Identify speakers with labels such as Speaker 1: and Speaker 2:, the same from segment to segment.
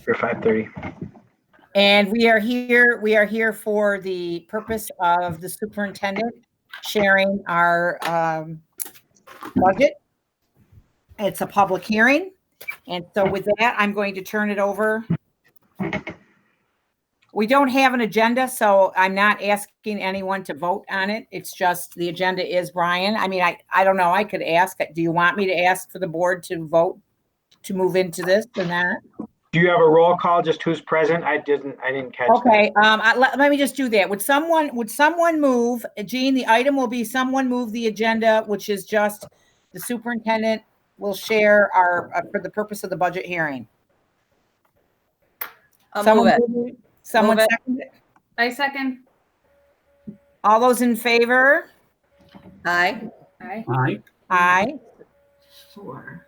Speaker 1: for 5:30.
Speaker 2: And we are here for the purpose of the superintendent sharing our budget. It's a public hearing. And so with that, I'm going to turn it over. We don't have an agenda, so I'm not asking anyone to vote on it. It's just the agenda is Brian. I mean, I don't know. I could ask. Do you want me to ask for the board to vote to move into this or not?
Speaker 1: Do you have a roll call? Just who's present? I didn't catch
Speaker 2: that. Okay. Let me just do that. Would someone move, Jean? The item will be someone move the agenda, which is just the superintendent will share our for the purpose of the budget hearing.
Speaker 3: Move it.
Speaker 2: Someone second it?
Speaker 3: I second.
Speaker 2: All those in favor?
Speaker 3: Aye.
Speaker 4: Aye.
Speaker 5: Aye.
Speaker 2: Aye.
Speaker 4: 4.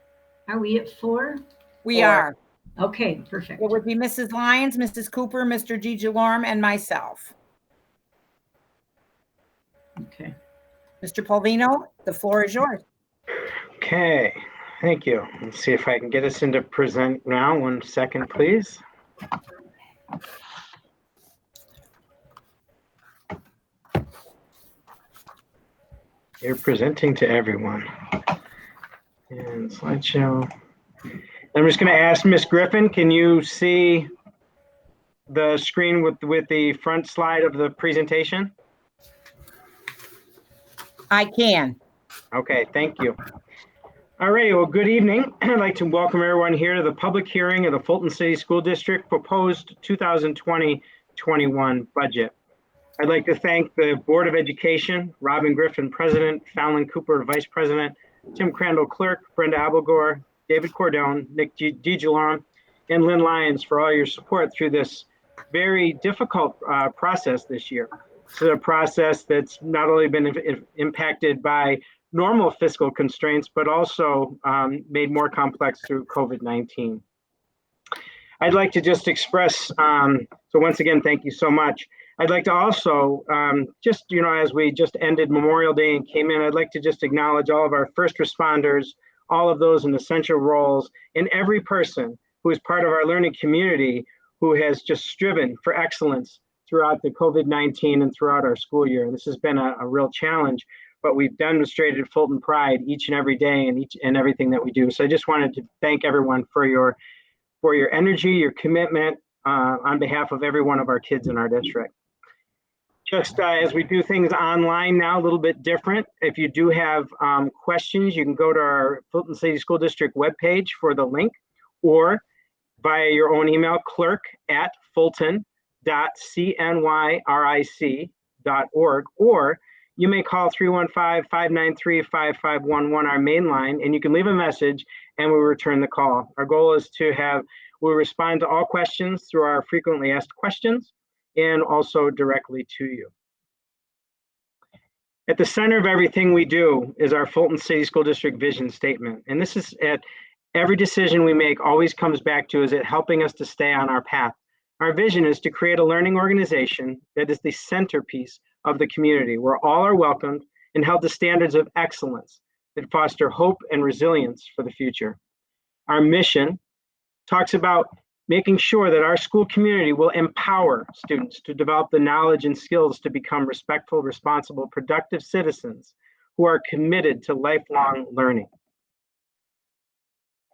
Speaker 4: Are we at 4?
Speaker 2: We are.
Speaker 4: Okay, perfect.
Speaker 2: It would be Mrs. Lyons, Mrs. Cooper, Mr. DiGiorno, and myself.
Speaker 4: Okay.
Speaker 2: Mr. Polvino, the floor is yours.
Speaker 1: Okay, thank you. Let's see if I can get us into present now. 1 second, please. You're presenting to everyone. And slideshow. I'm just going to ask Miss Griffin, can you see the screen with the front slide of the presentation?
Speaker 2: I can.
Speaker 1: Okay, thank you. All right, well, good evening. I'd like to welcome everyone here to the public hearing of the Fulton City School District proposed 2020-21 budget. I'd like to thank the Board of Education, Robin Griffin, President, Fallon Cooper, Vice President, Tim Crandall, Clerk, Brenda Abelgore, David Cordone, Nick DiGiorno, and Lynn Lyons for all your support through this very difficult process this year. This is a process that's not only been impacted by normal fiscal constraints, but also made more complex through COVID-19. I'd like to just express, so once again, thank you so much. I'd like to also, just, as we just ended Memorial Day and came in, I'd like to just acknowledge all of our first responders, all of those in essential roles, and every person who is part of our learning community who has just striven for excellence throughout the COVID-19 and throughout our school year. This has been a real challenge, but we've demonstrated Fulton pride each and every day and each and everything that we do. So I just wanted to thank everyone for your energy, your commitment on behalf of every one of our kids in our district. Just as we do things online now, a little bit different. If you do have questions, you can go to our Fulton City School District webpage for the link, or via your own email, clerk@fulton.cnyric.org, or you may call 315-593-5511, our main line, and you can leave a message and we'll return the call. Our goal is we'll respond to all questions through our frequently asked questions and also directly to you. At the center of everything we do is our Fulton City School District vision statement. And this is every decision we make always comes back to, is it helping us to stay on our path? Our vision is to create a learning organization that is the centerpiece of the community, where all are welcomed and held to standards of excellence that foster hope and resilience for the future. Our mission talks about making sure that our school community will empower students to develop the knowledge and skills to become respectful, responsible, productive citizens who are committed to lifelong learning.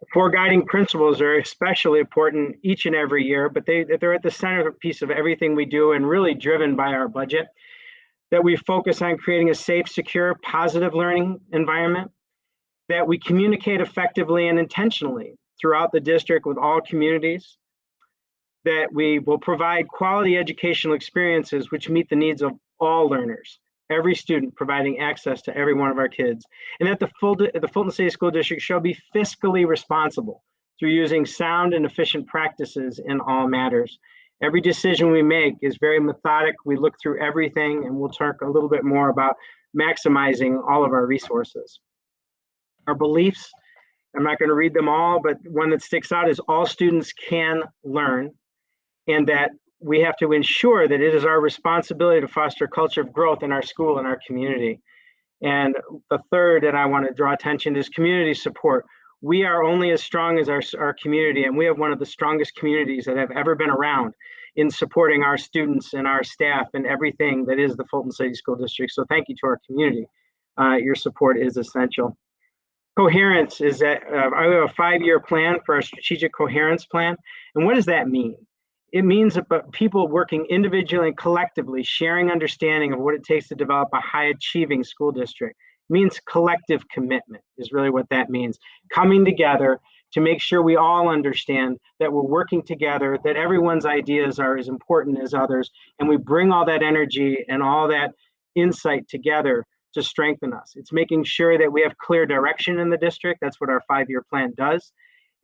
Speaker 1: The 4 guiding principles are especially important each and every year, but they're at the centerpiece of everything we do and really driven by our budget. That we focus on creating a safe, secure, positive learning environment, that we communicate effectively and intentionally throughout the district with all communities, that we will provide quality educational experiences which meet the needs of all learners, every student, providing access to every one of our kids, and that the Fulton City School District shall be fiscally responsible through using sound and efficient practices in all matters. Every decision we make is very methodic. We look through everything, and we'll talk a little bit more about maximizing all of our resources. Our beliefs, I'm not going to read them all, but one that sticks out is all students can learn, and that we have to ensure that it is our responsibility to foster a culture of growth in our school and our community. And the third that I want to draw attention is community support. We are only as strong as our community, and we have one of the strongest communities that have ever been around in supporting our students and our staff and everything that is the Fulton City School District. So thank you to our community. Your support is essential. Coherence is that I have a 5-year plan for our strategic coherence plan. And what does that mean? It means about people working individually and collectively, sharing understanding of what it takes to develop a high achieving school district. It means collective commitment is really what that means. Coming together to make sure we all understand that we're working together, that everyone's ideas are as important as others, and we bring all that energy and all that insight together to strengthen us. It's making sure that we have clear direction in the district. That's what our 5-year plan does.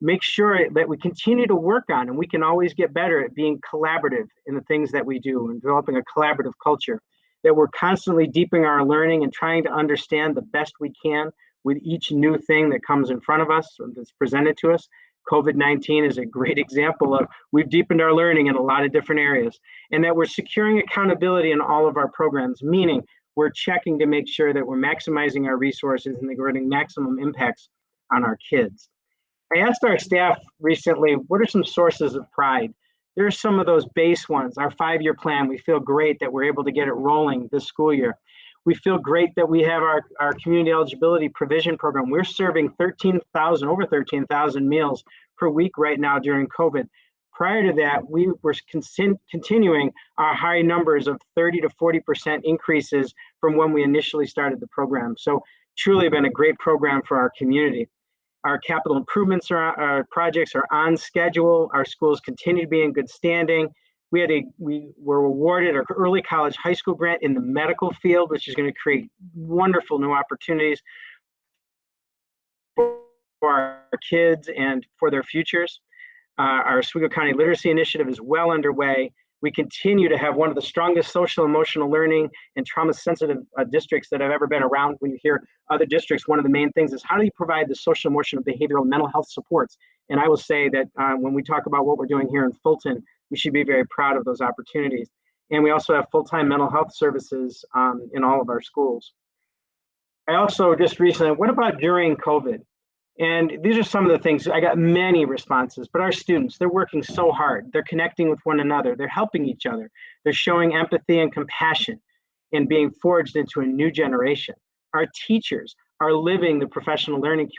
Speaker 1: Make sure that we continue to work on, and we can always get better at being collaborative in the things that we do and developing a collaborative culture, that we're constantly deepening our learning and trying to understand the best we can with each new thing that comes in front of us or that's presented to us. COVID-19 is a great example of we've deepened our learning in a lot of different areas, and that we're securing accountability in all of our programs, meaning we're checking to make sure that we're maximizing our resources and that we're getting maximum impacts on our kids. I asked our staff recently, what are some sources of pride? There are some of those base ones. Our 5-year plan, we feel great that we're able to get it rolling this school year. We feel great that we have our community eligibility provision program. We're serving over 13,000 meals per week right now during COVID. Prior to that, we were continuing our high numbers of 30 to 40% increases from when we initially started the program. So truly been a great program for our community. Our capital improvements our projects are on schedule. Our schools continue to be in good standing. We were awarded our early college high school grant in the medical field, which is going to create wonderful new opportunities for our kids and for their futures. Our Oswego County Literacy Initiative is well underway. We continue to have one of the strongest social emotional learning and trauma sensitive districts that have ever been around. When you hear other districts, one of the main things is how do you provide the social emotional behavioral mental health supports? And I will say that when we talk about what we're doing here in Fulton, we should be very proud of those opportunities. And we also have full-time mental health services in all of our schools. I also just recently, what about during COVID? And these are some of the things. I got many responses, but our students, they're working so hard. They're connecting with one another. They're helping each other. They're showing empathy and compassion and being forged into a new generation. Our teachers are living the professional learning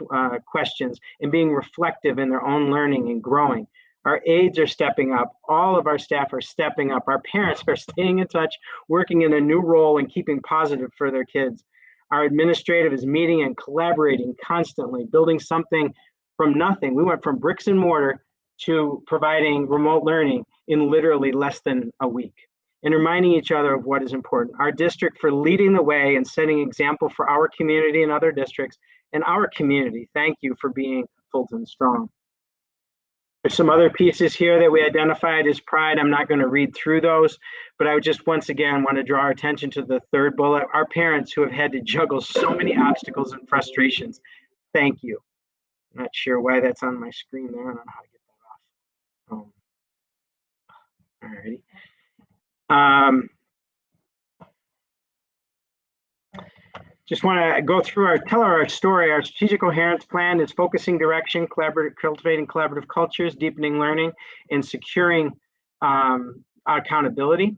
Speaker 1: questions and being reflective in their own learning and growing. Our aides are stepping up. All of our staff are stepping up. Our parents are staying in touch, working in a new role and keeping positive for their kids. Our administrative is meeting and collaborating constantly, building something from nothing. We went from bricks and mortar to providing remote learning in literally less than a week and reminding each other of what is important. Our district for leading the way and setting example for our community and other districts and our community. Thank you for being Fulton Strong. There's some other pieces here that we identified as pride. I'm not going to read through those, but I would just once again want to draw our attention to the third bullet. Our parents who have had to juggle so many obstacles and frustrations. Thank you. I'm not sure why that's on my screen there. I don't know how to get that off. Alrighty. Just want to go through tell our story. Our strategic coherence plan is focusing direction, cultivating collaborative cultures, deepening learning, and securing accountability.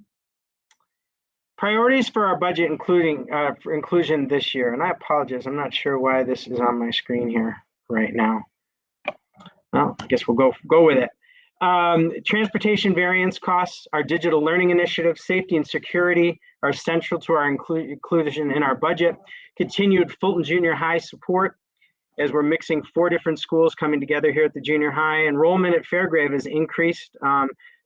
Speaker 1: Priorities for our budget, including for inclusion this year. And I apologize, I'm not sure why this is on my screen here right now. Well, I guess we'll go with it. Transportation variance costs, our digital learning initiative, safety and security are central to our inclusion in our budget. Continued Fulton Junior High support as we're mixing 4 different schools coming together here at the junior high. Enrollment at Fairgrave has increased.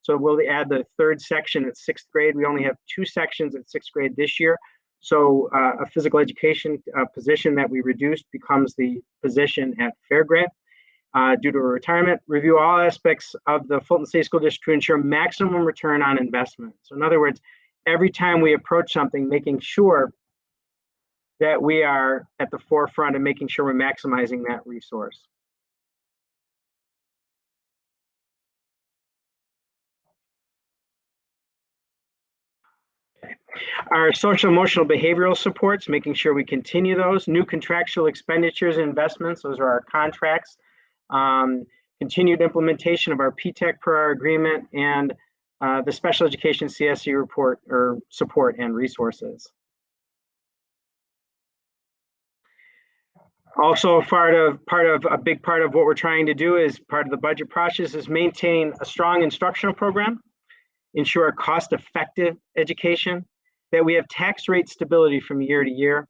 Speaker 1: So we'll add the 3rd section at 6th grade. We only have 2 sections at 6th grade this year. So a physical education position that we reduced becomes the position at Fairgrave. Due to a retirement, review all aspects of the Fulton City School District to ensure maximum return on investment. So in other words, every time we approach something, making sure that we are at the forefront and making sure we're maximizing that resource. Our social emotional behavioral supports, making sure we continue those. New contractual expenditures and investments, those are our contracts continued implementation of our PTEC per our agreement, and the special education CSE report or support and resources. Also, a big part of what we're trying to do is part of the budget process is maintain a strong instructional program, ensure a cost-effective education, that we have tax rate stability from year to year,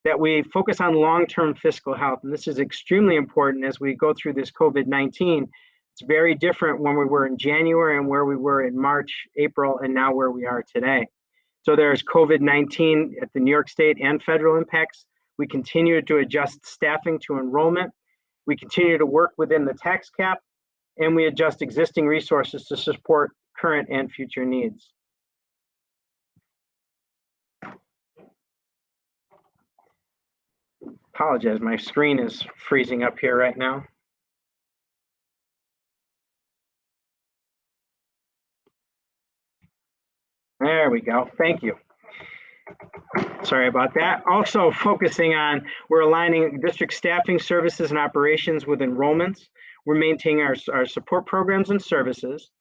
Speaker 1: that we focus on long-term fiscal health. And this is extremely important as we go through this COVID-19. It's very different when we were in January and where we were in March, April, and now where we are today. So there's COVID-19 at the New York State and federal impacts. We continue to adjust staffing to enrollment. We continue to work within the tax cap, and we adjust existing resources to support current and future needs. Apologize, my screen is freezing up here right now. There we go. Thank you. Sorry about that. Also focusing on, we're aligning district staffing services and operations with enrollments. We're maintaining our support programs and services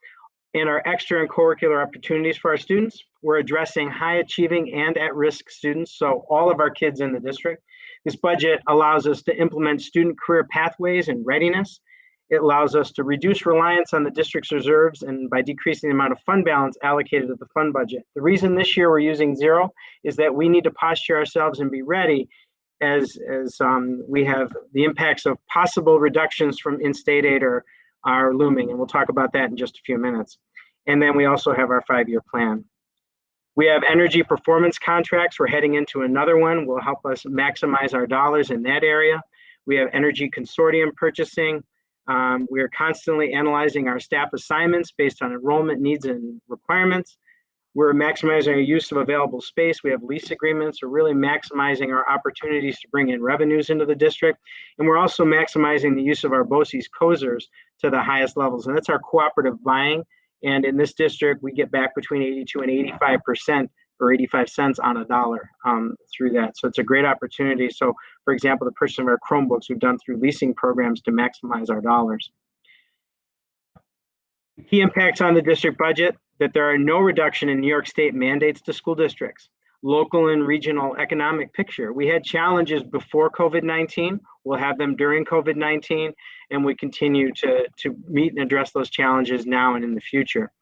Speaker 1: and our extra and curricular opportunities for our students. We're addressing high achieving and at-risk students, so all of our kids in the district. This budget allows us to implement student career pathways and readiness. It allows us to reduce reliance on the district's reserves and by decreasing the amount of fund balance allocated to the fund budget. The reason this year we're using zero is that we need to posture ourselves and be ready as we have the impacts of possible reductions from in-state aid are looming, and we'll talk about that in just a few minutes. And then we also have our 5-year plan. We have energy performance contracts. We're heading into another one. Will help us maximize our dollars in that area. We have energy consortium purchasing. We are constantly analyzing our staff assignments based on enrollment needs and requirements. We're maximizing our use of available space. We have lease agreements. We're really maximizing our opportunities to bring in revenues into the district. And we're also maximizing the use of our BOCES COSERs to the highest levels. And that's our cooperative buying. And in this district, we get back between 82 and 85% or 85 cents on a dollar through that. So it's a great opportunity. So for example, the purchase of our Chromebooks we've done through leasing programs to maximize our dollars. Key impacts on the district budget, that there are no reduction in New York State mandates to school districts. Local and regional economic picture. We had challenges before COVID-19. We'll have them during COVID-19, and we continue to meet and address those challenges now and in the future.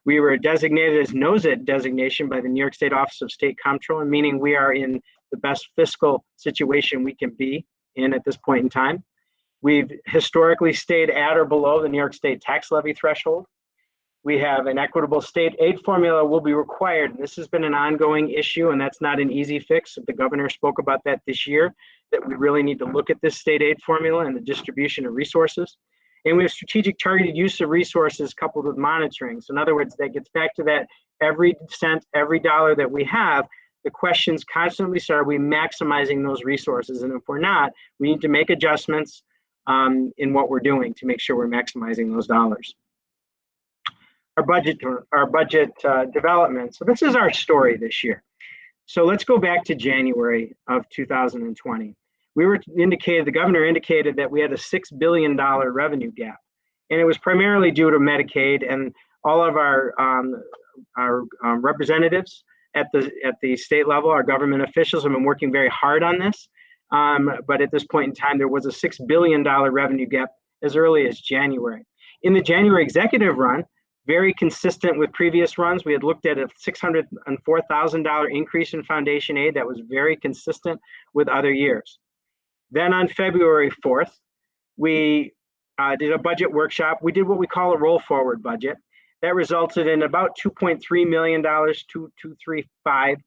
Speaker 1: We were designated as NOSIT designation by the New York State Office of State Comptroller, meaning we are in the best fiscal situation we can be in at this point in time. We've historically stayed at or below the New York State tax levy threshold. We have an equitable state aid formula will be required. This has been an ongoing issue, and that's not an easy fix. The governor spoke about that this year, that we really need to look at this state aid formula and the distribution of resources. And we have strategic targeted use of resources coupled with monitoring. So in other words, that gets back to that every cent, every dollar that we have, the questions constantly are we maximizing those resources? And if we're not, we need to make adjustments in what we're doing to make sure we're maximizing those dollars. Our budget development. So this is our story this year. So let's go back to January of 2020. The governor indicated that we had a $6 billion revenue gap, and it was primarily due to Medicaid, and all of our representatives at the state level, our government officials have been working very hard on this. But at this point in time, there was a $6 billion revenue gap as early as January. In the January executive run, very consistent with previous runs, we had looked at a $604,000 increase in foundation aid that was very consistent with other years. Then on February 4th, we did a budget workshop. We did what we call a roll forward budget. That resulted in about $2.3 million, $2.35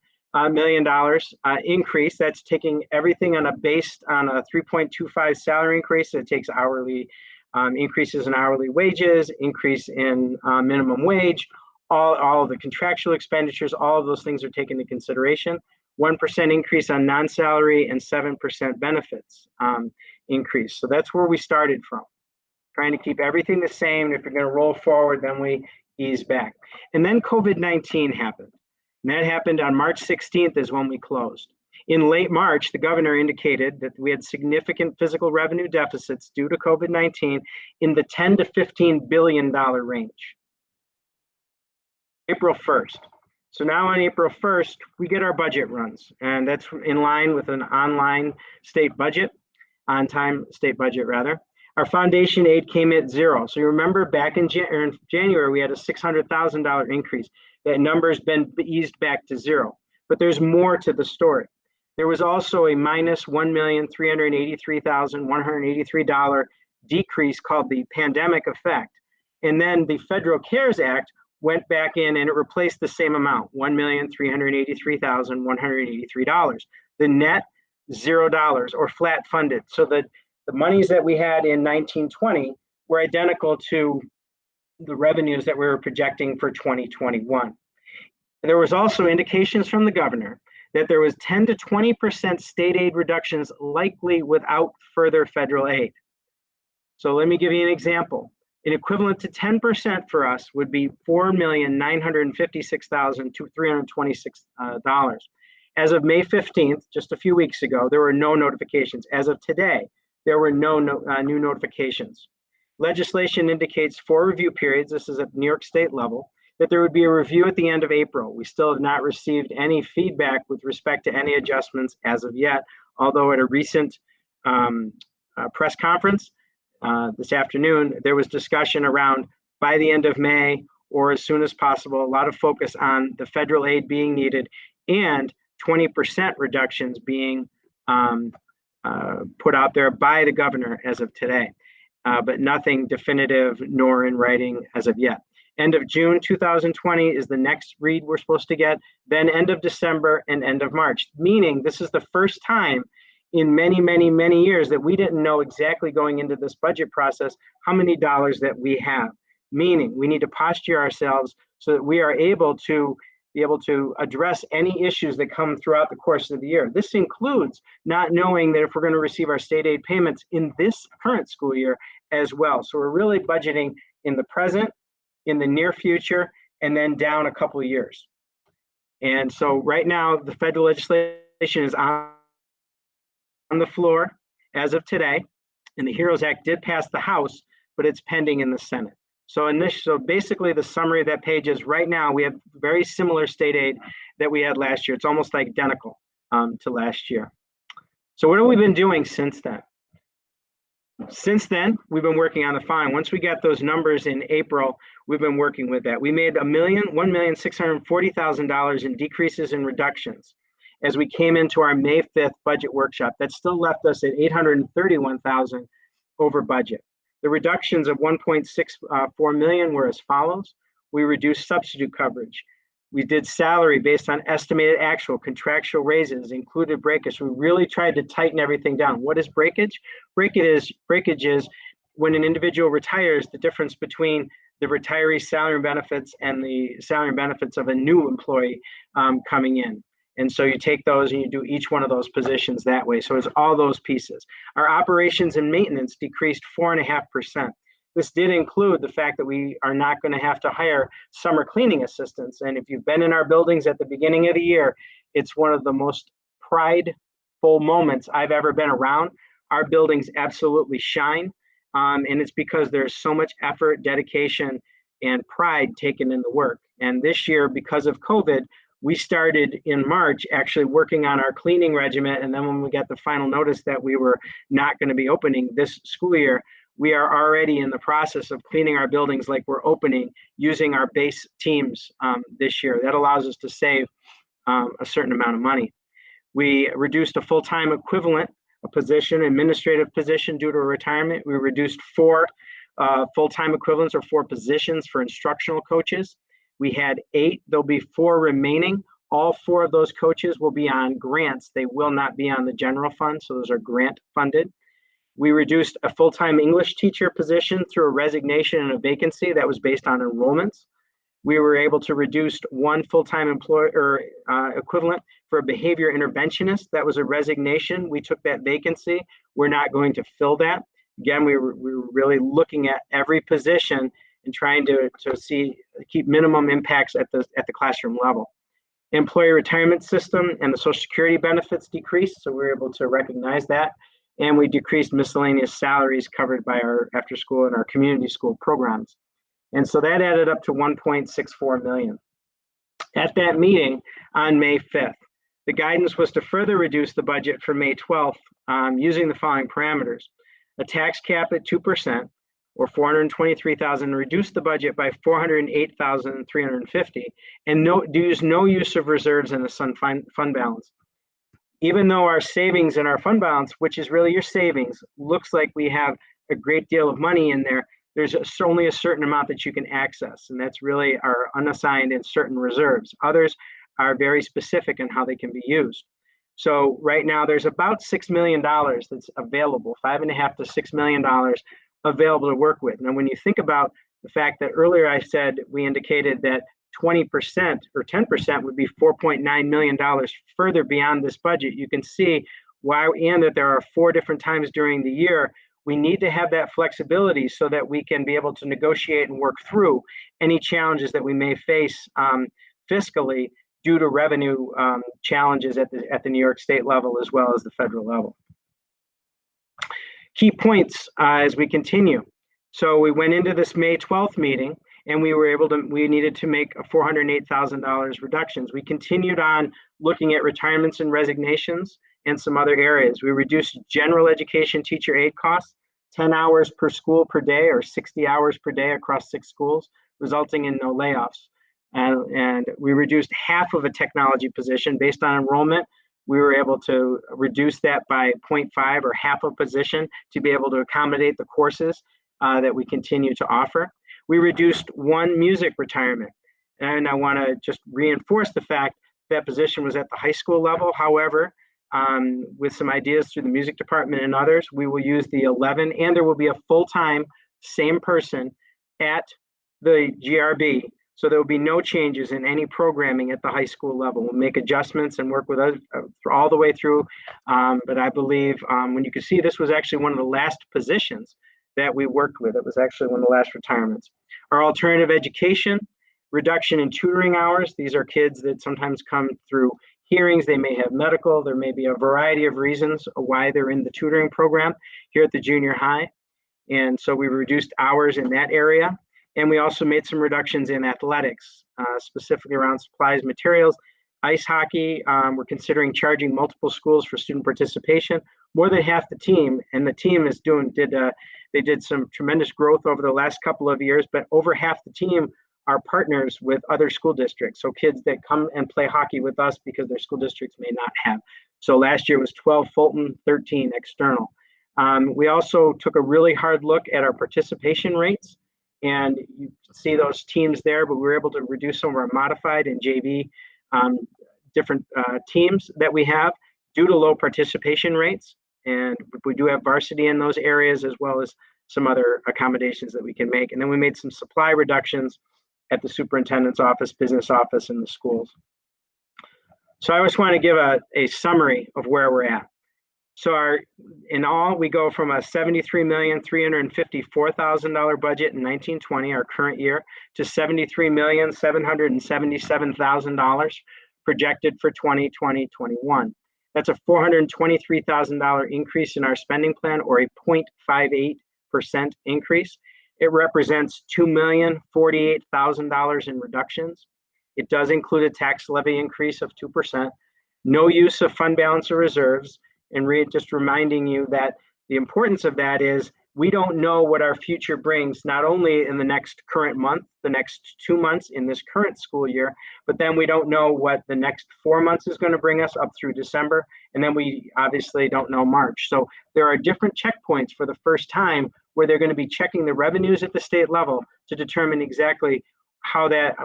Speaker 1: million increase. That's taking everything based on a 3.25 salary increase. It takes hourly increases in hourly wages, increase in minimum wage, all of the contractual expenditures, all of those things are taken into consideration. 1% increase on non-salary and 7% benefits increase. So that's where we started from, trying to keep everything the same. If you're going to roll forward, then we ease back. And then COVID-19 happened. And that happened on March 16th is when we closed. In late March, the governor indicated that we had significant fiscal revenue deficits due to COVID-19 in the $10 to $15 billion range. April 1st. So now on April 1st, we get our budget runs, and that's in line with an online state budget, on-time state budget rather. Our foundation aid came at zero. So you remember back in January, we had a $600,000 increase. That number's been eased back to zero, but there's more to the story. There was also a minus $1,383,183 decrease called the pandemic effect. And then the Federal CARES Act went back in and it replaced the same amount, $1,383,183. The net, $0 or flat funded. So the monies that we had in 1920 were identical to the revenues that we were projecting for 2021. There was also indications from the governor that there was 10 to 20% state aid reductions likely without further federal aid. So let me give you an example. An equivalent to 10% for us would be $4,956,326. As of May 15th, just a few weeks ago, there were no notifications. As of today, there were no new notifications. Legislation indicates 4 review periods, this is at New York State level, that there would be a review at the end of April. We still have not received any feedback with respect to any adjustments as of yet, although at a recent press conference this afternoon, there was discussion around by the end of May or as soon as possible, a lot of focus on the federal aid being needed and 20% reductions being put out there by the governor as of today, but nothing definitive nor in writing as of yet. End of June 2020 is the next read we're supposed to get, then end of December and end of March, meaning this is the first time in many, many, many years that we didn't know exactly going into this budget process how many dollars that we have, meaning we need to posture ourselves so that we are able to address any issues that come throughout the course of the year. This includes not knowing that if we're going to receive our state aid payments in this current school year as well. So we're really budgeting in the present, in the near future, and then down a couple of years. And so right now, the federal legislation is on the floor as of today, and the HEROES Act did pass the House, but it's pending in the Senate. So basically the summary of that page is right now we have very similar state aid that we had last year. It's almost identical to last year. So what have we been doing since then? Since then, we've been working on the following. Once we got those numbers in April, we've been working with that. We made $1,640,000 in decreases and reductions as we came into our May 5th budget workshop. That still left us at $831,000 over budget. The reductions of $1.64 million were as follows. We reduced substitute coverage. We did salary based on estimated actual contractual raises, included breakage. We really tried to tighten everything down. What is breakage? Breakage is when an individual retires, the difference between the retiree's salary and benefits and the salary and benefits of a new employee coming in. And so you take those and you do each one of those positions that way. So it's all those pieces. Our operations and maintenance decreased 4.5%. This did include the fact that we are not going to have to hire summer cleaning assistants. And if you've been in our buildings at the beginning of the year, it's one of the most prideful moments I've ever been around. Our buildings absolutely shine. And it's because there's so much effort, dedication, and pride taken in the work. And this year, because of COVID, we started in March actually working on our cleaning regimen. And then when we got the final notice that we were not going to be opening this school year, we are already in the process of cleaning our buildings like we're opening using our base teams this year. That allows us to save a certain amount of money. We reduced a full-time equivalent, a position, administrative position due to a retirement. We reduced 4 full-time equivalents or 4 positions for instructional coaches. We had 8, there'll be 4 remaining. All 4 of those coaches will be on grants. They will not be on the general fund, so those are grant funded. We reduced a full-time English teacher position through a resignation and a vacancy that was based on enrollments. We were able to reduce 1 full-time equivalent for a behavior interventionist. That was a resignation. We took that vacancy. We're not going to fill that. Again, we were really looking at every position and trying to keep minimum impacts at the classroom level. Employee retirement system and the Social Security benefits decreased, so we were able to recognize that. And we decreased miscellaneous salaries covered by our after school and our community school programs. And so that added up to 1.64 million. At that meeting on May 5th, the guidance was to further reduce the budget for May 12th using the following parameters. A tax cap at 2% or 423,000, reduce the budget by 408,350, and use no use of reserves in the fund balance. Even though our savings and our fund balance, which is really your savings, looks like we have a great deal of money in there, there's only a certain amount that you can access, and that's really our unassigned and certain reserves. Others are very specific in how they can be used. So right now there's about $6 million that's available, $5.5 to $6 million available to work with. Now, when you think about the fact that earlier I said we indicated that 20% or 10% would be $4.9 million further beyond this budget, you can see why, and that there are 4 different times during the year we need to have that flexibility so that we can be able to negotiate and work through any challenges that we may face fiscally due to revenue challenges at the New York State level as well as the federal level. Key points as we continue. So we went into this May 12th meeting and we needed to make a $408,000 reductions. We continued on looking at retirements and resignations and some other areas. We reduced general education teacher aid costs, 10 hours per school per day or 60 hours per day across 6 schools, resulting in no layoffs. And we reduced half of a technology position based on enrollment. We were able to reduce that by 0.5 or half a position to be able to accommodate the courses that we continue to offer. We reduced 1 music retirement. And I want to just reinforce the fact that position was at the high school level. However, with some ideas through the music department and others, we will use the 11, and there will be a full-time same person at the GRB. So there will be no changes in any programming at the high school level. We'll make adjustments and work with us all the way through. But I believe when you can see, this was actually one of the last positions that we worked with. It was actually one of the last retirements. Our alternative education, reduction in tutoring hours. These are kids that sometimes come through hearings. They may have medical. There may be a variety of reasons why they're in the tutoring program here at the junior high. And so we reduced hours in that area. And we also made some reductions in athletics, specifically around supplies, materials. Ice hockey, we're considering charging multiple schools for student participation. More than half the team, and the team is they did some tremendous growth over the last couple of years, but over half the team are partners with other school districts. So kids that come and play hockey with us because their school districts may not have. So last year was 12 Fulton, 13 external. We also took a really hard look at our participation rates. And you see those teams there, but we were able to reduce some of our modified and JV different teams that we have due to low participation rates. And we do have varsity in those areas as well as some other accommodations that we can make. And then we made some supply reductions at the superintendent's office, business office, and the schools. So I just want to give a summary of where we're at. So in all, we go from a $73,354,000 budget in 1920, our current year, to $73,777,000 projected for 2020-21. That's a $423,000 increase in our spending plan, or a 0.58% increase. It represents $2,048,000 in reductions. It does include a tax levy increase of 2%, no use of fund balance or reserves, and just reminding you that the importance of that is we don't know what our future brings, not only in the next current month, the next 2 months in this current school year, but then we don't know what the next 4 months is going to bring us up through December. And then we obviously don't know March. So there are different checkpoints for the first time where they're going to be checking the revenues at the state level to determine exactly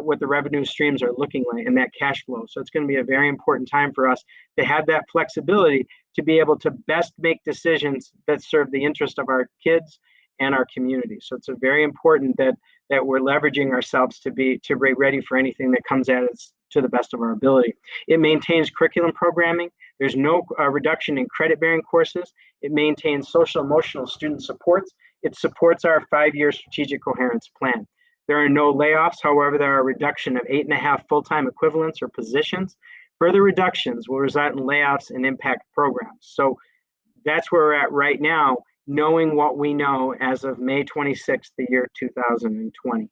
Speaker 1: what the revenue streams are looking like and that cash flow. So it's going to be a very important time for us to have that flexibility to be able to best make decisions that serve the interest of our kids and our community. So it's a very important that we're leveraging ourselves to be ready for anything that comes at us to the best of our ability. It maintains curriculum programming. There's no reduction in credit-bearing courses. It maintains social emotional student supports. It supports our 5-year strategic coherence plan. There are no layoffs. However, there are a reduction of 8.5 full-time equivalents or positions. Further reductions will result in layoffs and impact programs. So that's where we're at right now, knowing what we know as of May 26th, the year 2020.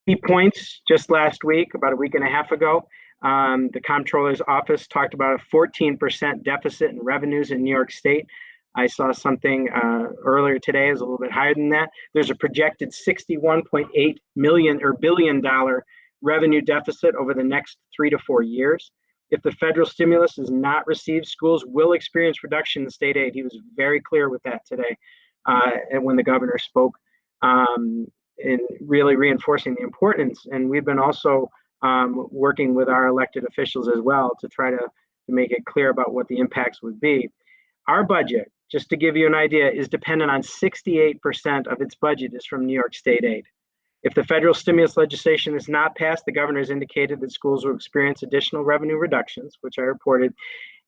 Speaker 1: Key points just last week, about a week and a half ago, the comptroller's office talked about a 14% deficit in revenues in New York State. I saw something earlier today is a little bit higher than that. There's a projected $61.8 billion revenue deficit over the next 3 to 4 years. If the federal stimulus is not received, schools will experience reduction in state aid. He was very clear with that today, and when the governor spoke, and really reinforcing the importance. And we've been also working with our elected officials as well to try to make it clear about what the impacts would be. Our budget, just to give you an idea, is dependent on 68% of its budget is from New York State aid. If the federal stimulus legislation is not passed, the governor has indicated that schools will experience additional revenue reductions, which I reported,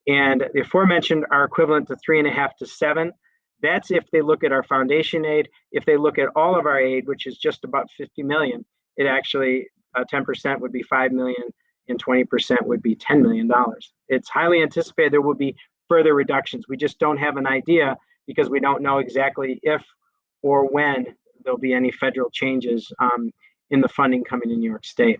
Speaker 1: and the aforementioned are equivalent to 3.5 to 7. That's if they look at our foundation aid. If they look at all of our aid, which is just about 50 million, it actually 10% would be 5 million and 20% would be $10 million. It's highly anticipated there will be further reductions. We just don't have an idea because we don't know exactly if or when there'll be any federal changes in the funding coming in New York State.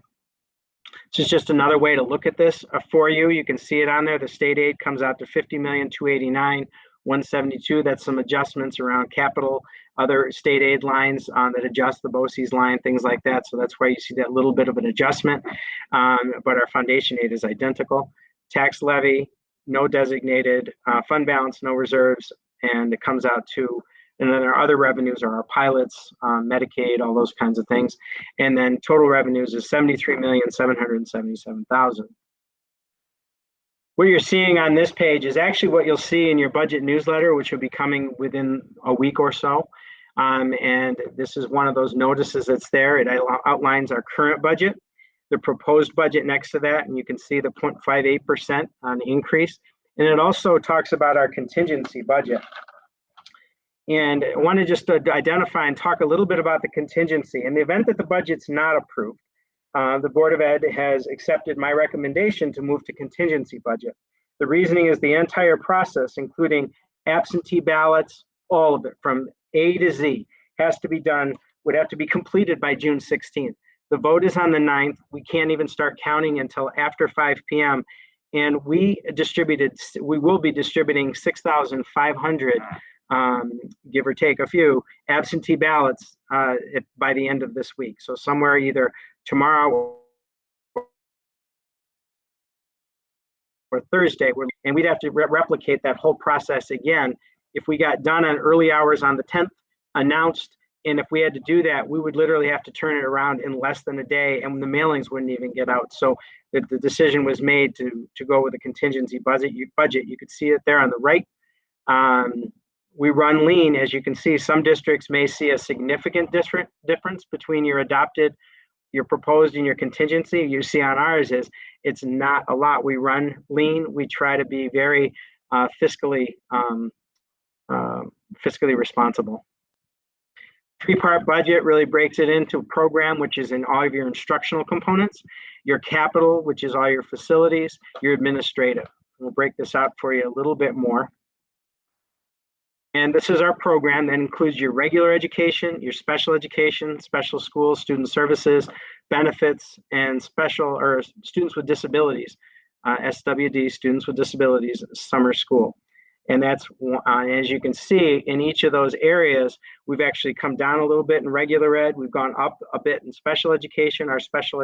Speaker 1: This is just another way to look at this for you. You can see it on there. The state aid comes out to 50,289,172. That's some adjustments around capital, other state aid lines that adjust the BOCES line, things like that. So that's why you see that little bit of an adjustment. But our foundation aid is identical. Tax levy, no designated fund balance, no reserves, and it comes out to, and then our other revenues are our pilots, Medicaid, all those kinds of things. And then total revenues is 73,777,000. What you're seeing on this page is actually what you'll see in your budget newsletter, which will be coming within a week or so. And this is one of those notices that's there. It outlines our current budget, the proposed budget next to that, and you can see the 0.58% on the increase. And it also talks about our contingency budget. And I want to just identify and talk a little bit about the contingency. In the event that the budget's not approved, the Board of Ed has accepted my recommendation to move to contingency budget. The reasoning is the entire process, including absentee ballots, all of it from A to Z, has to be done, would have to be completed by June 16th. The vote is on the 9th. We can't even start counting until after 5 p.m. And we will be distributing 6,500, give or take a few, absentee ballots by the end of this week. So somewhere either tomorrow or Thursday, and we'd have to replicate that whole process again. If we got done on early hours on the 10th, announced, and if we had to do that, we would literally have to turn it around in less than a day, and the mailings wouldn't even get out. So the decision was made to go with a contingency budget. You could see it there on the right. We run lean. As you can see, some districts may see a significant difference between your adopted, your proposed, and your contingency. You see on ours is it's not a lot. We run lean. We try to be very fiscally responsible. Three-part budget really breaks it into a program, which is in all of your instructional components, your capital, which is all your facilities, your administrative. We'll break this out for you a little bit more. And this is our program that includes your regular education, your special education, special schools, student services, benefits, and students with disabilities, SWD, students with disabilities, summer school. And that's, as you can see, in each of those areas, we've actually come down a little bit in regular ed. We've gone up a bit in special education. Our special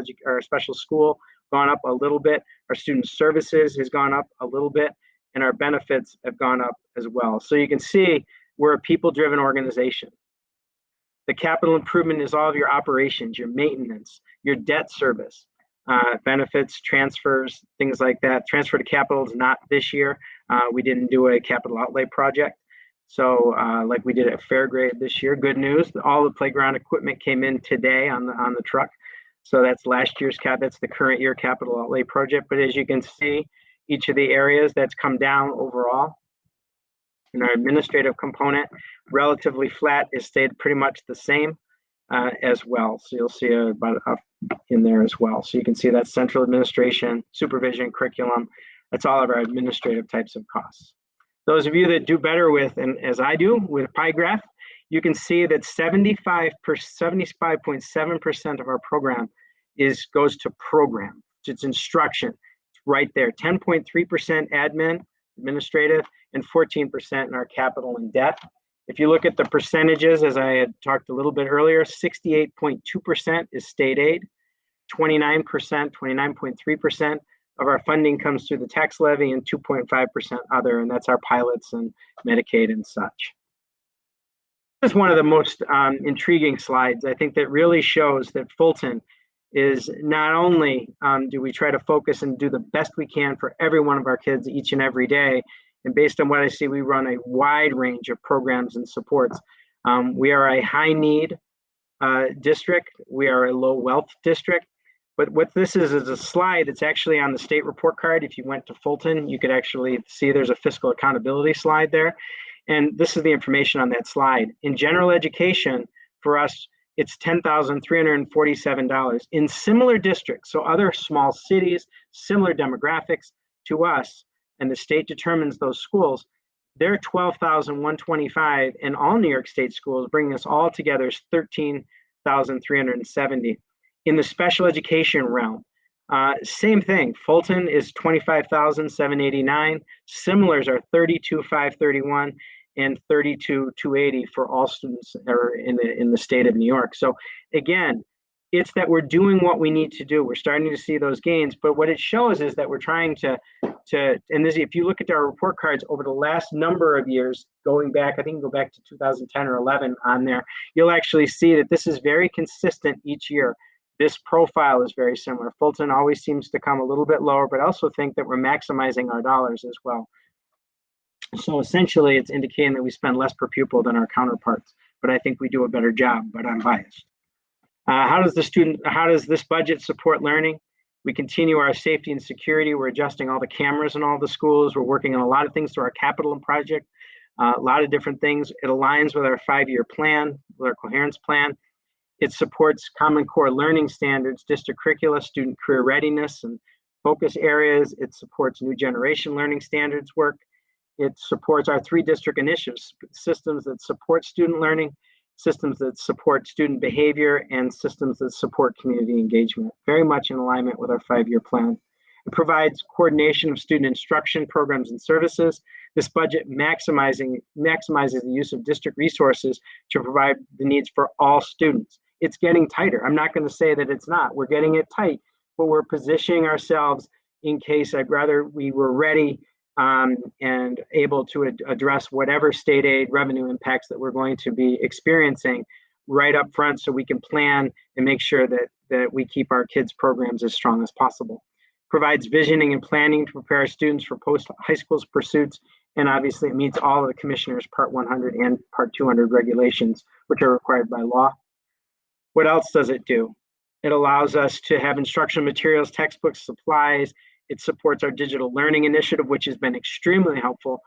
Speaker 1: school gone up a little bit. Our student services has gone up a little bit, and our benefits have gone up as well. So you can see we're a people-driven organization. The capital improvement is all of your operations, your maintenance, your debt service, benefits, transfers, things like that. Transfer to capital is not this year. We didn't do a capital outlay project. So like we did at Fairgrade this year. Good news, all the playground equipment came in today on the truck. So that's last year's that's the current year capital outlay project. But as you can see, each of the areas that's come down overall. And our administrative component, relatively flat, is stayed pretty much the same. as well. So you'll see about up in there as well. So you can see that central administration, supervision, curriculum. That's all of our administrative types of costs. Those of you that do better with, and as I do, with pie graph, you can see that 75.7% of our program goes to program. It's instruction. It's right there. 10.3% admin, administrative, and 14% in our capital and debt. If you look at the percentages, as I had talked a little bit earlier, 68.2% is state aid, 29%, 29.3% of our funding comes through the tax levy, and 2.5% other, and that's our pilots and Medicaid and such. This is one of the most intriguing slides, I think, that really shows that Fulton is not only do we try to focus and do the best we can for every one of our kids each and every day, and based on what I see, we run a wide range of programs and supports. We are a high need district. We are a low wealth district. But what this is a slide that's actually on the state report card. If you went to Fulton, you could actually see there's a fiscal accountability slide there. And this is the information on that slide. In general education, for us, it's $10,347. In similar districts, so other small cities, similar demographics to us, and the state determines those schools, they're $12,125, and all New York State schools, bringing us all together, is $13,370. In the special education realm, same thing. Fulton is $25,789. Similars are $32,531 and $32,280 for all students in the state of New York. So again, it's that we're doing what we need to do. We're starting to see those gains, but what it shows is that we're trying to and this, if you look at our report cards over the last number of years, going back, I think go back to 2010 or 11 on there, you'll actually see that this is very consistent each year. This profile is very similar. Fulton always seems to come a little bit lower, but I also think that we're maximizing our dollars as well. So essentially, it's indicating that we spend less per pupil than our counterparts, but I think we do a better job, but I'm biased. How does this budget support learning? We continue our safety and security. We're adjusting all the cameras in all the schools. We're working on a lot of things through our capital and project, a lot of different things. It aligns with our 5-year plan, with our coherence plan. It supports Common Core learning standards, district curricula, student career readiness, and focus areas. It supports new generation learning standards work. It supports our 3 district initiatives, systems that support student learning, systems that support student behavior, and systems that support community engagement, very much in alignment with our 5-year plan. It provides coordination of student instruction programs and services. This budget maximizes the use of district resources to provide the needs for all students. It's getting tighter. I'm not going to say that it's not. We're getting it tight, but we're positioning ourselves in case we were ready and able to address whatever state aid revenue impacts that we're going to be experiencing right up front, so we can plan and make sure that we keep our kids' programs as strong as possible. Provides visioning and planning to prepare students for post-high school's pursuits, and obviously it meets all of the Commissioner's Part 100 and Part 200 regulations, which are required by law. What else does it do? It allows us to have instructional materials, textbooks, supplies. It supports our digital learning initiative, which has been extremely helpful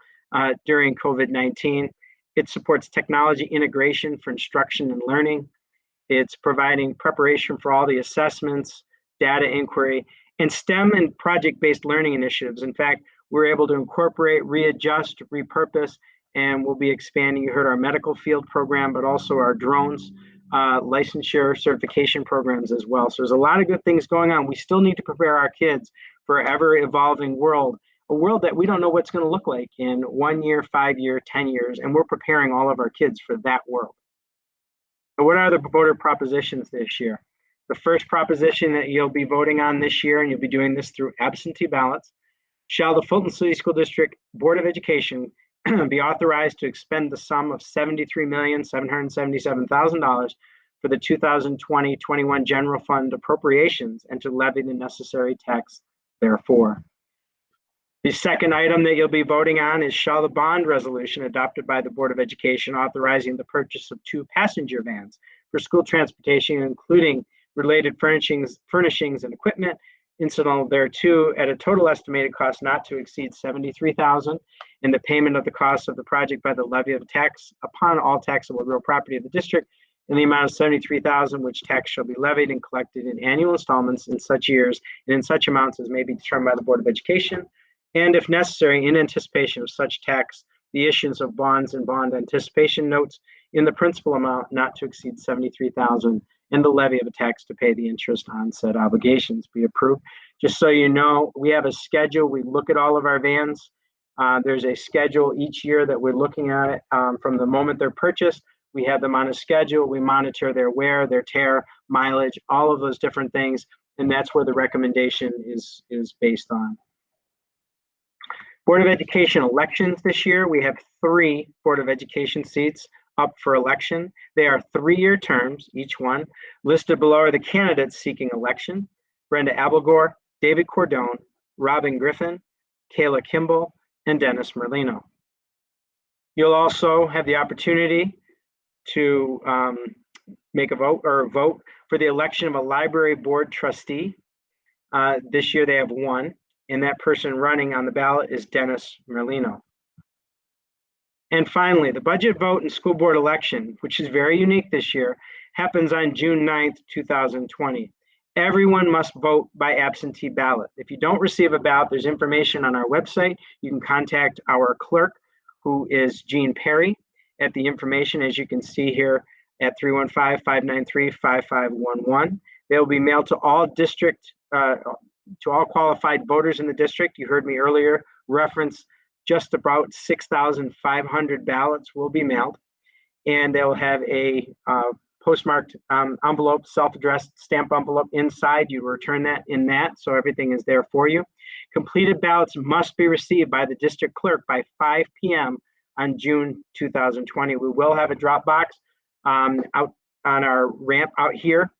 Speaker 1: during COVID-19. It supports technology integration for instruction and learning. It's providing preparation for all the assessments, data inquiry, and STEM and project-based learning initiatives. In fact, we're able to incorporate, readjust, repurpose, and we'll be expanding. You heard our medical field program, but also our drones, licensure certification programs as well. So there's a lot of good things going on. We still need to prepare our kids for an ever-evolving world, a world that we don't know what's going to look like in 1 year, 5 year, 10 years, and we're preparing all of our kids for that world. So what are the voter propositions this year? The first proposition that you'll be voting on this year, and you'll be doing this through absentee ballots, shall the Fulton City School District Board of Education be authorized to expend the sum of $73,777,000 for the 2020-21 general fund appropriations and to levy the necessary tax therefore. The second item that you'll be voting on is shall the bond resolution adopted by the Board of Education authorizing the purchase of 2 passenger vans for school transportation, including related furnishings and equipment incidental thereto, at a total estimated cost not to exceed $73,000, and the payment of the cost of the project by the levy of tax upon all taxable real property of the district in the amount of 73,000, which tax shall be levied and collected in annual installments in such years and in such amounts as may be determined by the Board of Education, and if necessary, in anticipation of such tax, the issuance of bonds and bond anticipation notes in the principal amount not to exceed 73,000, and the levy of a tax to pay the interest on said obligations be approved. Just so you know, we have a schedule. We look at all of our vans. There's a schedule each year that we're looking at it from the moment they're purchased. We have them on a schedule. We monitor their wear, their tear, mileage, all of those different things, and that's where the recommendation is based on. Board of Education elections this year. We have 3 Board of Education seats up for election. They are 3-year terms, each one. Listed below are the candidates seeking election: Brenda Abelgore, David Cordone, Robin Griffin, Kayla Kimball, and Dennis Merlino. You'll also have the opportunity to make a vote for the election of a library board trustee. This year they have 1, and that person running on the ballot is Dennis Merlino. And finally, the budget vote and school board election, which is very unique this year, happens on June 9th, 2020. Everyone must vote by absentee ballot. If you don't receive a ballot, there's information on our website. You can contact our clerk, who is Jean Perry, at the information, as you can see here, at 315-593-5511. They will be mailed to all to all qualified voters in the district. You heard me earlier reference just about 6,500 ballots will be mailed, and they'll have a postmarked envelope, self-addressed stamp envelope inside. You return that in that, so everything is there for you. Completed ballots must be received by the district clerk by 5 p.m. on June 2020. We will have a drop box out on our ramp out here,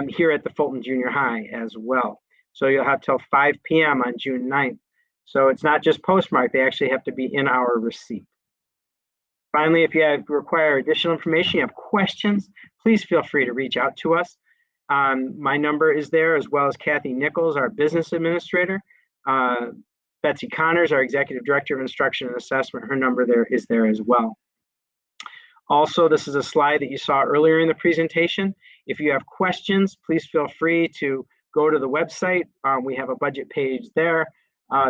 Speaker 1: here at the Fulton Junior High as well. So you'll have till 5 p.m. on June 9th. So it's not just postmarked, they actually have to be in our receipt. Finally, if you require additional information, you have questions, please feel free to reach out to us. My number is there, as well as Kathy Nichols, our business administrator. Betsy Connors, our executive director of instruction and assessment, her number is there as well. Also, this is a slide that you saw earlier in the presentation. If you have questions, please feel free to go to the website. We have a budget page there.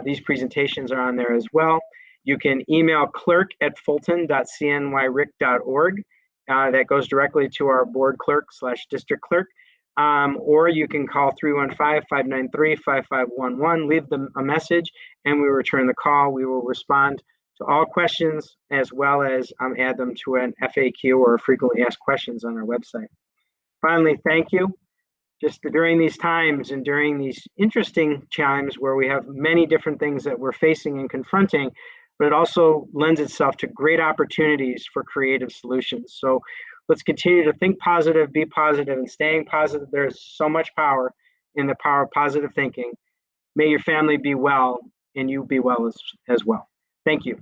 Speaker 1: These presentations are on there as well. You can email clerk@fulton.cnyric.org. That goes directly to our board clerk / district clerk. Or you can call 315-593-5511, leave them a message, and we return the call. We will respond to all questions, as well as add them to an FAQ or frequently asked questions on our website. Finally, thank you. Just during these times and during these interesting times where we have many different things that we're facing and confronting, but it also lends itself to great opportunities for creative solutions. So let's continue to think positive, be positive, and staying positive. There's so much power in the power of positive thinking. May your family be well, and you be well as well. Thank you.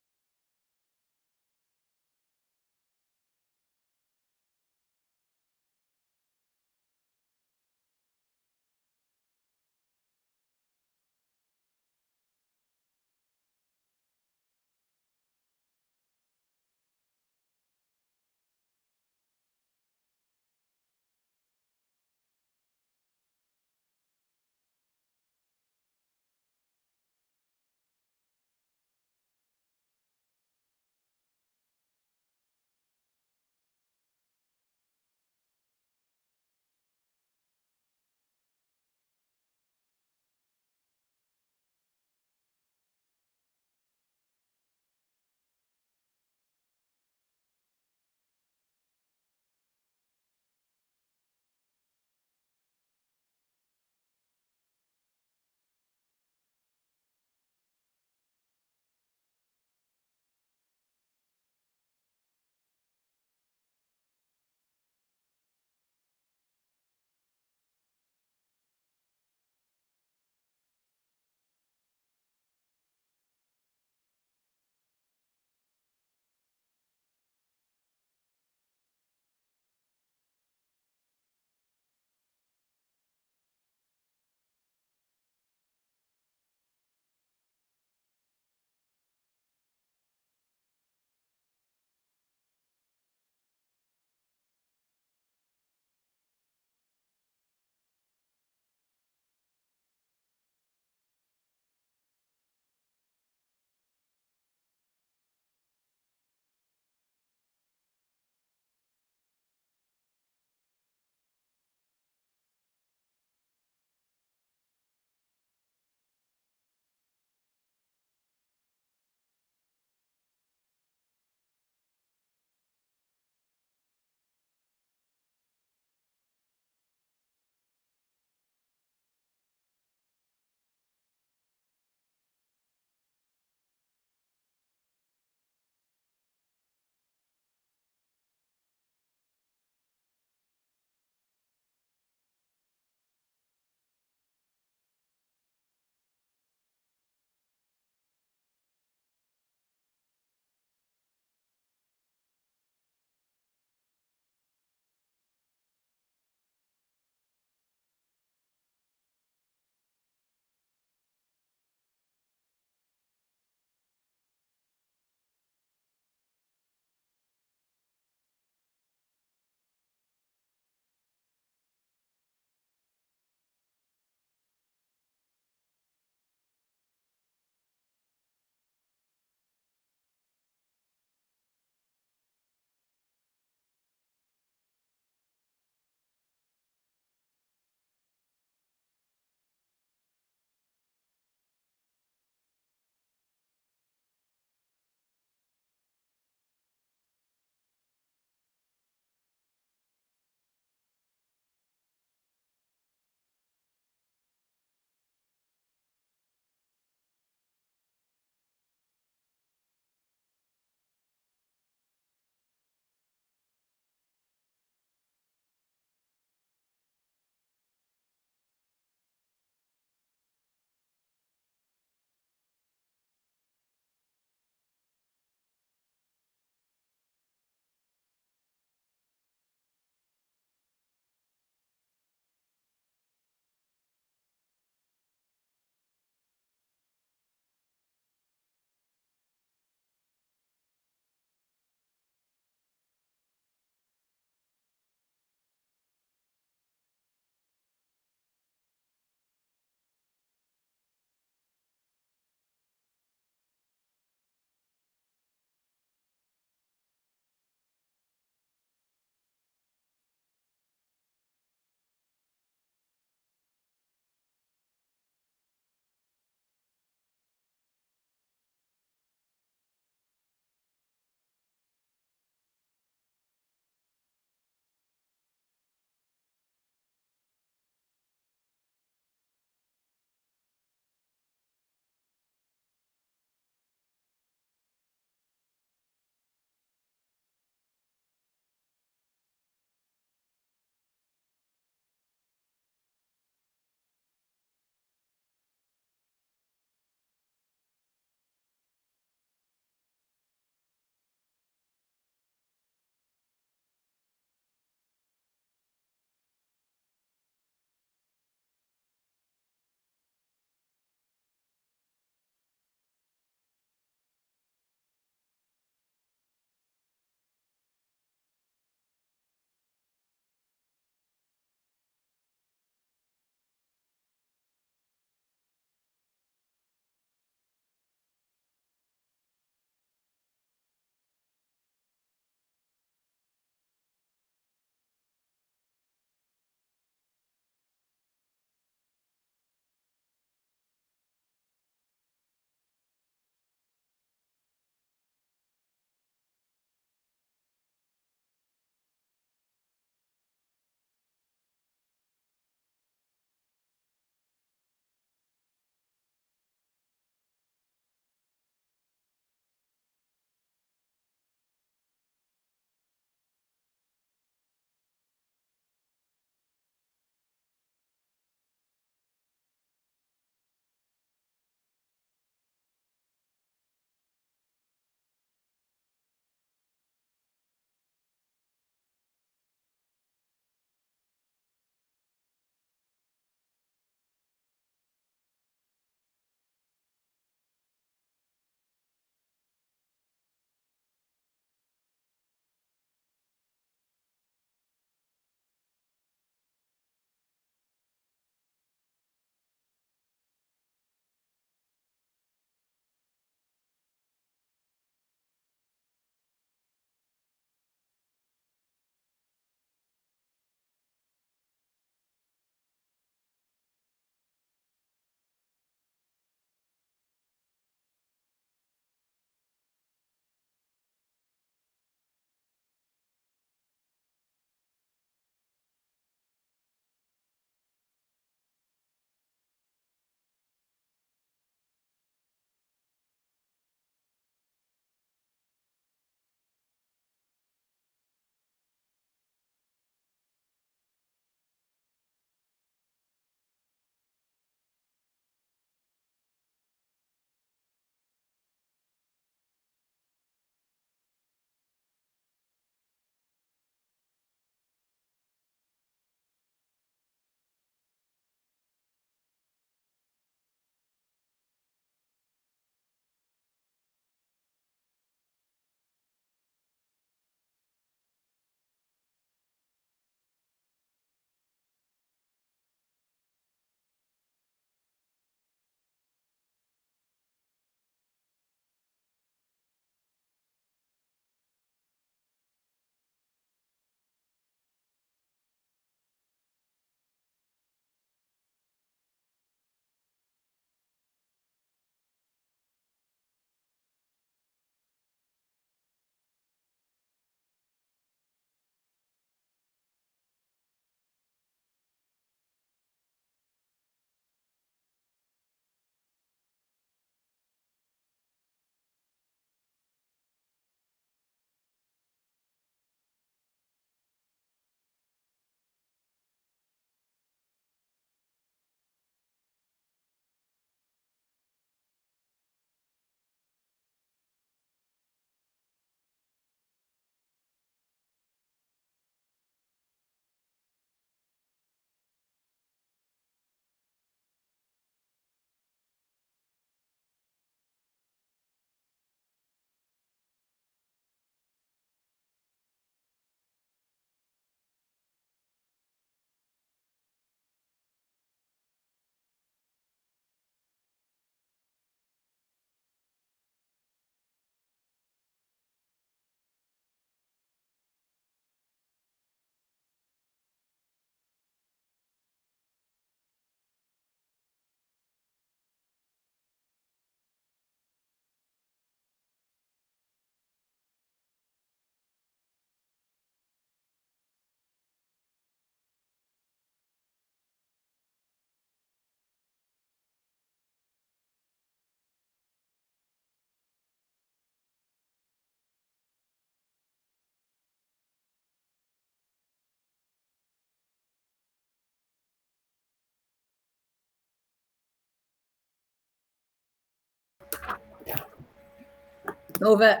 Speaker 3: Move it.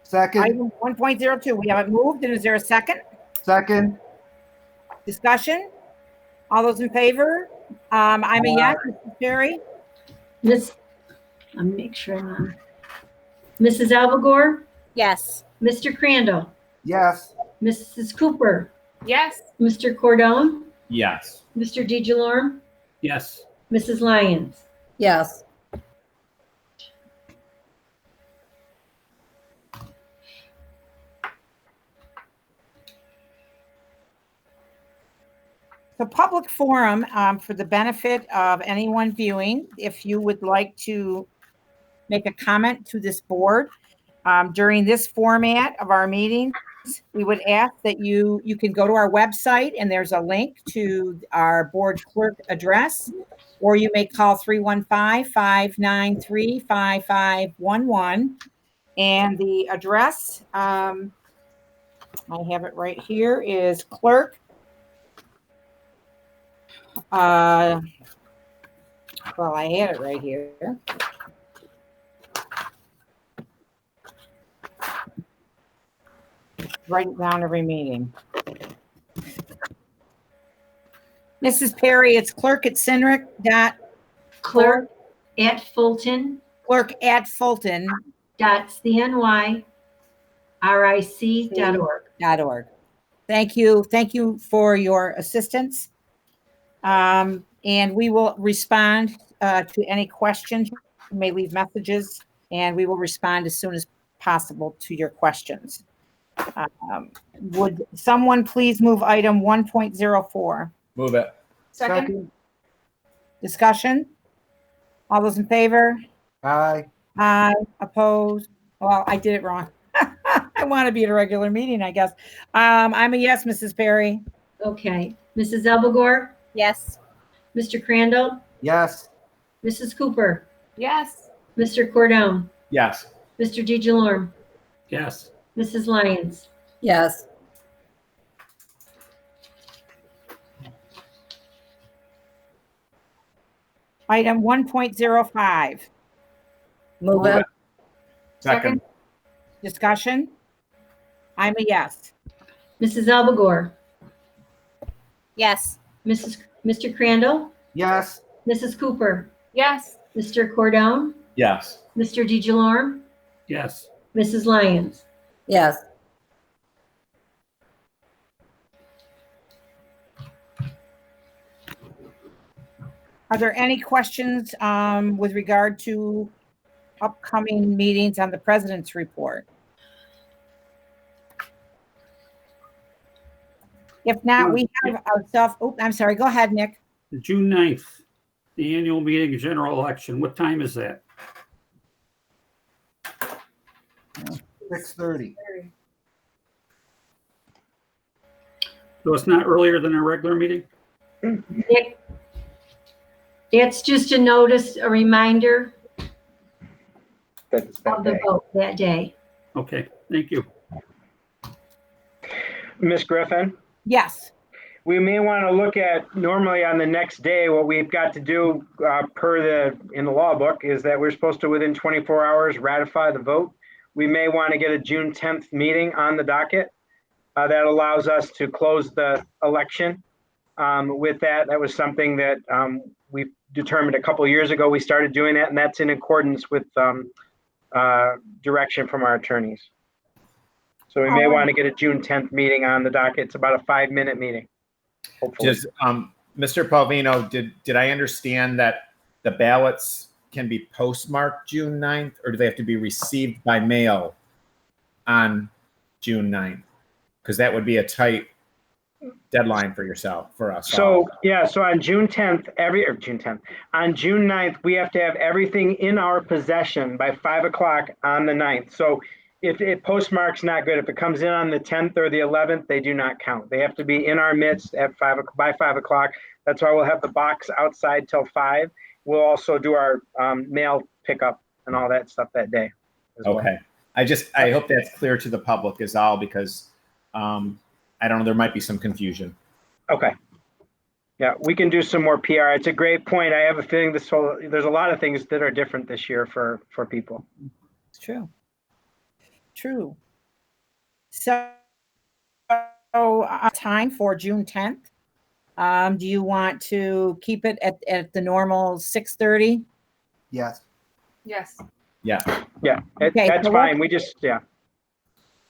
Speaker 5: Second.
Speaker 2: Item 1.02, we have it moved, and is there a second?
Speaker 5: Second.
Speaker 2: Discussion? All those in favor? I'm a yes, Mrs. Perry?
Speaker 4: I'll make sure I'm on. Mrs. Alvagore,
Speaker 3: Yes.
Speaker 4: Mr. Crandall,
Speaker 5: Yes.
Speaker 4: Mrs. Cooper,
Speaker 3: Yes.
Speaker 4: Mr. Cordone,
Speaker 6: Yes.
Speaker 4: Mr. DeJalorme,
Speaker 6: Yes.
Speaker 4: Mrs. Lyons.
Speaker 3: Yes.
Speaker 2: The public forum, for the benefit of anyone viewing, if you would like to make a comment to this board during this format of our meetings, we would ask that you can go to our website and there's a link to our board clerk address, or you may call 315-593-5511. And the address, I have it right here, is clerk. Well, I had it right here. Write it down every meeting. Mrs. Perry, it's clerk at Cineric dot
Speaker 4: Clerk at Fulton
Speaker 2: clerk at Fulton
Speaker 4: dot CNYRIC.org.
Speaker 2: .org. Thank you. Thank you for your assistance. And we will respond to any questions. You may leave messages, and we will respond as soon as possible to your questions. Would someone please move item 1.04?
Speaker 6: Move it.
Speaker 2: Second. Discussion? All those in favor?
Speaker 5: Aye.
Speaker 2: Aye. Opposed? Well, I did it wrong. I want to be at a regular meeting, I guess. I'm a yes, Mrs. Perry.
Speaker 4: Okay. Mrs. Alvagore,
Speaker 3: Yes.
Speaker 4: Mr. Crandall,
Speaker 5: Yes.
Speaker 4: Mrs. Cooper,
Speaker 3: Yes.
Speaker 4: Mr. Cordone,
Speaker 6: Yes.
Speaker 4: Mr. DeJalorme,
Speaker 6: Yes.
Speaker 4: Mrs. Lyons.
Speaker 3: Yes.
Speaker 2: Item 1.05.
Speaker 3: Move it.
Speaker 6: Second.
Speaker 2: Discussion? I'm a yes.
Speaker 4: Mrs. Alvagore,
Speaker 3: Yes.
Speaker 4: Mr. Crandall,
Speaker 5: Yes.
Speaker 4: Mrs. Cooper,
Speaker 3: Yes.
Speaker 4: Mr. Cordone,
Speaker 6: Yes.
Speaker 4: Mr. DeJalorme,
Speaker 6: Yes.
Speaker 4: Mrs. Lyons.
Speaker 3: Yes.
Speaker 2: Are there any questions with regard to upcoming meetings on the president's report? If not, we have ourselves, oh, I'm sorry, go ahead, Nick.
Speaker 7: June 9th, the annual meeting, general election. What time is that?
Speaker 5: 6:30.
Speaker 7: So it's not earlier than a regular meeting?
Speaker 4: Nick, that's just a notice, a reminder
Speaker 1: That's
Speaker 4: of the vote that day.
Speaker 7: Okay, thank you.
Speaker 1: Ms. Griffin,
Speaker 2: Yes.
Speaker 1: we may want to look at, normally on the next day, what we've got to do in the law book is that we're supposed to, within 24 hours, ratify the vote. We may want to get a June 10th meeting on the docket. That allows us to close the election. With that was something that we determined a couple of years ago. We started doing that, and that's in accordance with direction from our attorneys. So we may want to get a June 10th meeting on the docket. It's about a 5-minute meeting. Hopefully.
Speaker 6: Does Mr. Palvino, did I understand that the ballots can be postmarked June 9th, or do they have to be received by mail on June 9th? Because that would be a tight deadline for us.
Speaker 1: So yeah, so on June 10th, on June 9th, we have to have everything in our possession by 5 o'clock on the 9th. So if it postmark's not good, if it comes in on the 10th or the 11th, they do not count. They have to be in our midst at by 5 o'clock. That's why we'll have the box outside till 5. We'll also do our mail pickup and all that stuff that day as well.
Speaker 6: Okay. I hope that's clear to the public is all, because I don't know, there might be some confusion.
Speaker 1: Okay. Yeah, we can do some more PR. It's a great point. I have a feeling there's a lot of things that are different this year for people.
Speaker 2: It's true. True. So, time for June 10th. Do you want to keep it at the normal 6:30?
Speaker 5: Yes.
Speaker 3: Yes.
Speaker 6: Yeah.
Speaker 1: Yeah,
Speaker 2: Okay,
Speaker 1: that's
Speaker 2: so
Speaker 1: fine. We just, yeah.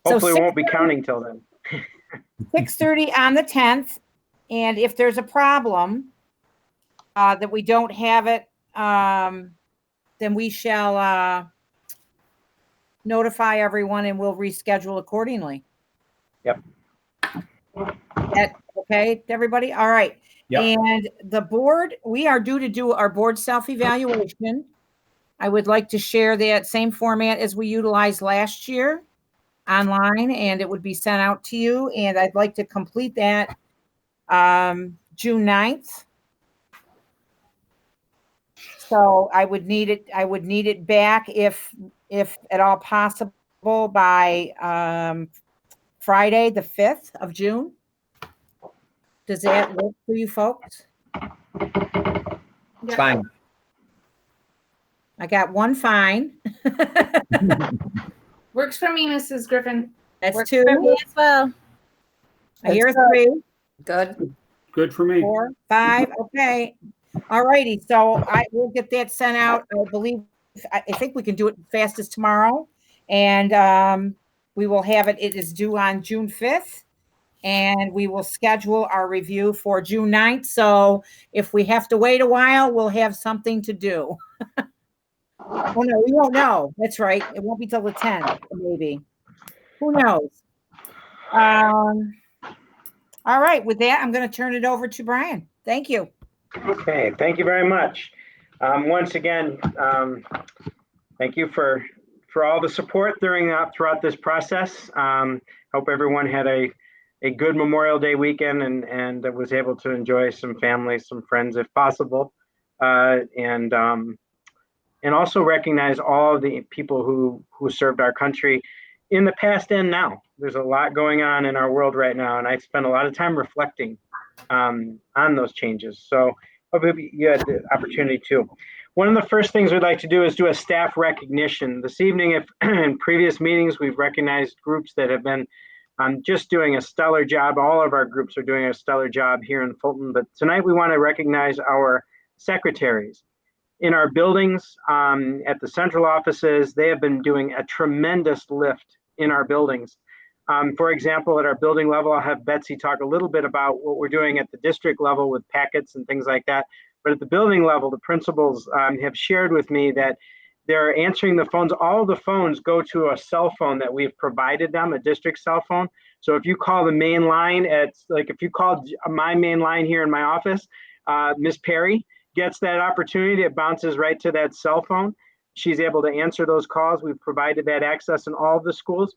Speaker 2: So
Speaker 1: Hopefully we won't be
Speaker 2: 6:30
Speaker 1: counting till then.
Speaker 2: 6:30 on the 10th. And if there's a problem that we don't have it, then we shall notify everyone and we'll reschedule accordingly.
Speaker 1: Yep.
Speaker 2: That okay, everybody? All right.
Speaker 6: Yep.
Speaker 2: And the board, we are due to do our board self-evaluation. I would like to share that same format as we utilized last year online, and it would be sent out to you. And I'd like to complete that June 9th. So I would need it back if at all possible by Friday, the 5th of June. Does that work for you folks?
Speaker 6: It's fine.
Speaker 2: I got one fine.
Speaker 3: Works for me, Mrs. Griffin.
Speaker 2: That's
Speaker 3: Works
Speaker 2: two.
Speaker 3: for me as well.
Speaker 2: I hear
Speaker 3: That's good.
Speaker 2: three,
Speaker 3: Good.
Speaker 7: Good for me.
Speaker 2: 4, 5. Okay. All righty. So I will get that sent out. I think we can do it fastest tomorrow. And we will have it. It is due on June 5th. And we will schedule our review for June 9th. So if we have to wait a while, we'll have something to do. Oh, no, we won't know. That's right. It won't be till the 10th, maybe. Who knows? All right. With that, I'm going to turn it over to Brian. Thank you.
Speaker 1: Okay, thank you very much. Once again, thank you for all the support throughout this process. Hope everyone had a good Memorial Day weekend and was able to enjoy some family, some friends if possible, and also recognize all of the people who served our country in the past and now. There's a lot going on in our world right now, and I spent a lot of time reflecting on those changes. So hopefully you had the opportunity too. One of the first things we'd like to do is do a staff recognition. This evening, if in previous meetings, we've recognized groups that have been just doing a stellar job. All of our groups are doing a stellar job here in Fulton, but tonight we want to recognize our secretaries. In our buildings, at the central offices, they have been doing a tremendous lift in our buildings. For example, at our building level, I'll have Betsy talk a little bit about what we're doing at the district level with packets and things like that. But at the building level, the principals have shared with me that they're answering the phones. All of the phones go to a cell phone that we've provided them, a district cell phone. So if you call the main line, if you called my main line here in my office, Miss Perry gets that opportunity. It bounces right to that cell phone. She's able to answer those calls. We've provided that access in all of the schools.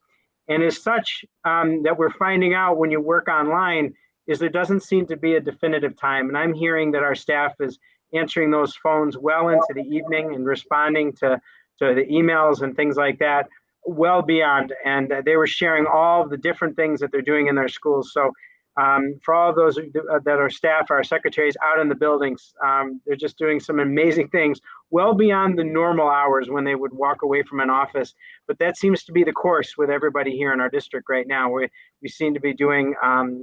Speaker 1: And as such, that we're finding out when you work online is there doesn't seem to be a definitive time. And I'm hearing that our staff is answering those phones well into the evening and responding to the emails and things like that well beyond. And they were sharing all the different things that they're doing in their schools. So for all of those that are staff, our secretaries out in the buildings, they're just doing some amazing things well beyond the normal hours when they would walk away from an office. But that seems to be the course with everybody here in our district right now. We seem to be doing,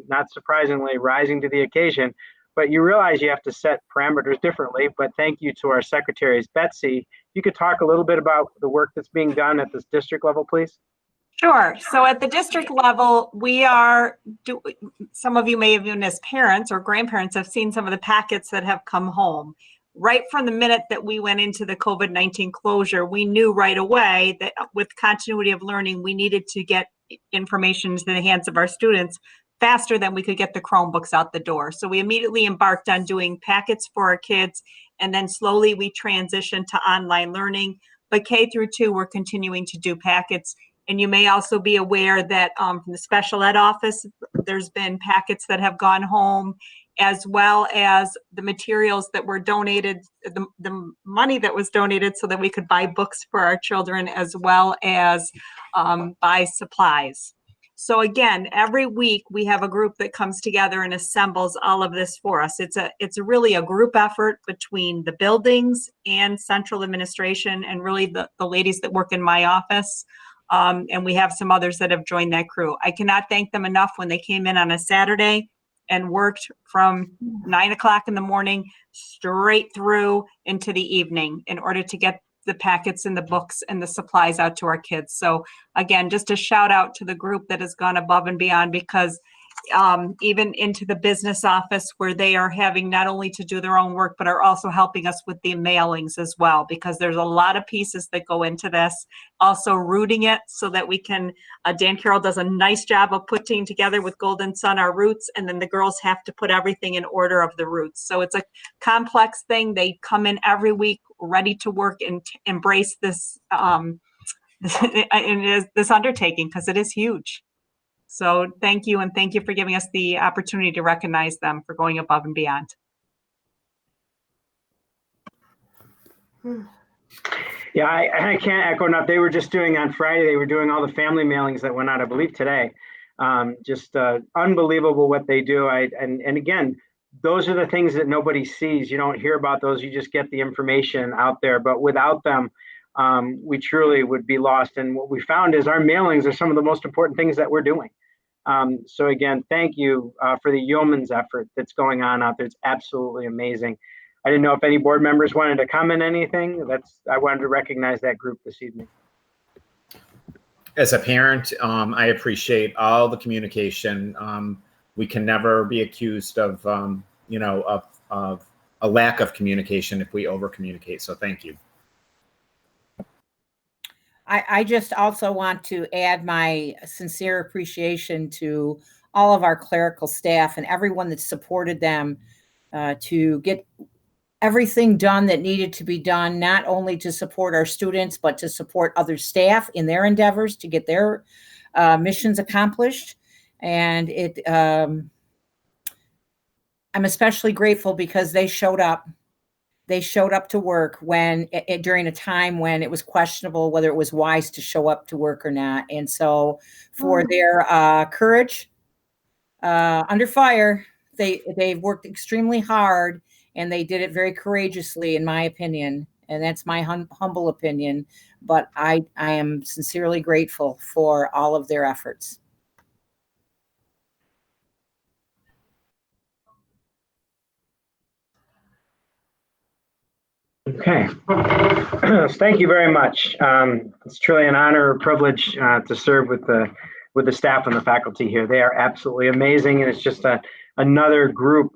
Speaker 1: not surprisingly, rising to the occasion. But you realize you have to set parameters differently. But thank you to our secretaries. Betsy, you could talk a little bit about the work that's being done at this district level, please.
Speaker 8: Sure. So at the district level, some of you may have, even as parents or grandparents, have seen some of the packets that have come home. Right from the minute that we went into the COVID-19 closure, we knew right away that with continuity of learning, we needed to get information into the hands of our students faster than we could get the Chromebooks out the door. So we immediately embarked on doing packets for our kids, and then slowly we transitioned to online learning. But K through 2, we're continuing to do packets. And you may also be aware that from the special ed office, there's been packets that have gone home, as well as the materials that were donated, the money that was donated so that we could buy books for our children, as well as buy supplies. So again, every week we have a group that comes together and assembles all of this for us. It's really a group effort between the buildings and central administration and really the ladies that work in my office. And we have some others that have joined that crew. I cannot thank them enough when they came in on a Saturday and worked from 9 o'clock in the morning straight through into the evening in order to get the packets and the books and the supplies out to our kids. So again, just a shout out to the group that has gone above and beyond, because even into the business office where they are having not only to do their own work, but are also helping us with the mailings as well, because there's a lot of pieces that go into this. Also rooting it so that we can, Dan Carroll does a nice job of putting together with Golden Sun our routes, and then the girls have to put everything in order of the routes. So it's a complex thing. They come in every week ready to work and embrace this this undertaking, because it is huge. So thank you, and thank you for giving us the opportunity to recognize them for going above and beyond.
Speaker 1: Yeah, I can't echo enough. They were just doing on Friday, they were doing all the family mailings that went out, I believe today. Just unbelievable what they do. And again, those are the things that nobody sees. You don't hear about those. You just get the information out there. But without them, we truly would be lost. And what we found is our mailings are some of the most important things that we're doing. So again, thank you for the yeoman's effort that's going on out there. It's absolutely amazing. I didn't know if any board members wanted to comment anything. I wanted to recognize that group this evening.
Speaker 6: As a parent, I appreciate all the communication. We can never be accused of, of a lack of communication if we over communicate. So thank you.
Speaker 2: I just also want to add my sincere appreciation to all of our clerical staff and everyone that supported them to get everything done that needed to be done, not only to support our students, but to support other staff in their endeavors to get their missions accomplished. And I'm especially grateful because they showed up. They showed up to work during a time when it was questionable whether it was wise to show up to work or not. And so for their courage under fire, they've worked extremely hard, and they did it very courageously, in my opinion. And that's my humble opinion. But I am sincerely grateful for all of their efforts.
Speaker 1: Okay, thank you very much. It's truly an honor or privilege to serve with the staff and the faculty here. They are absolutely amazing, and it's just another group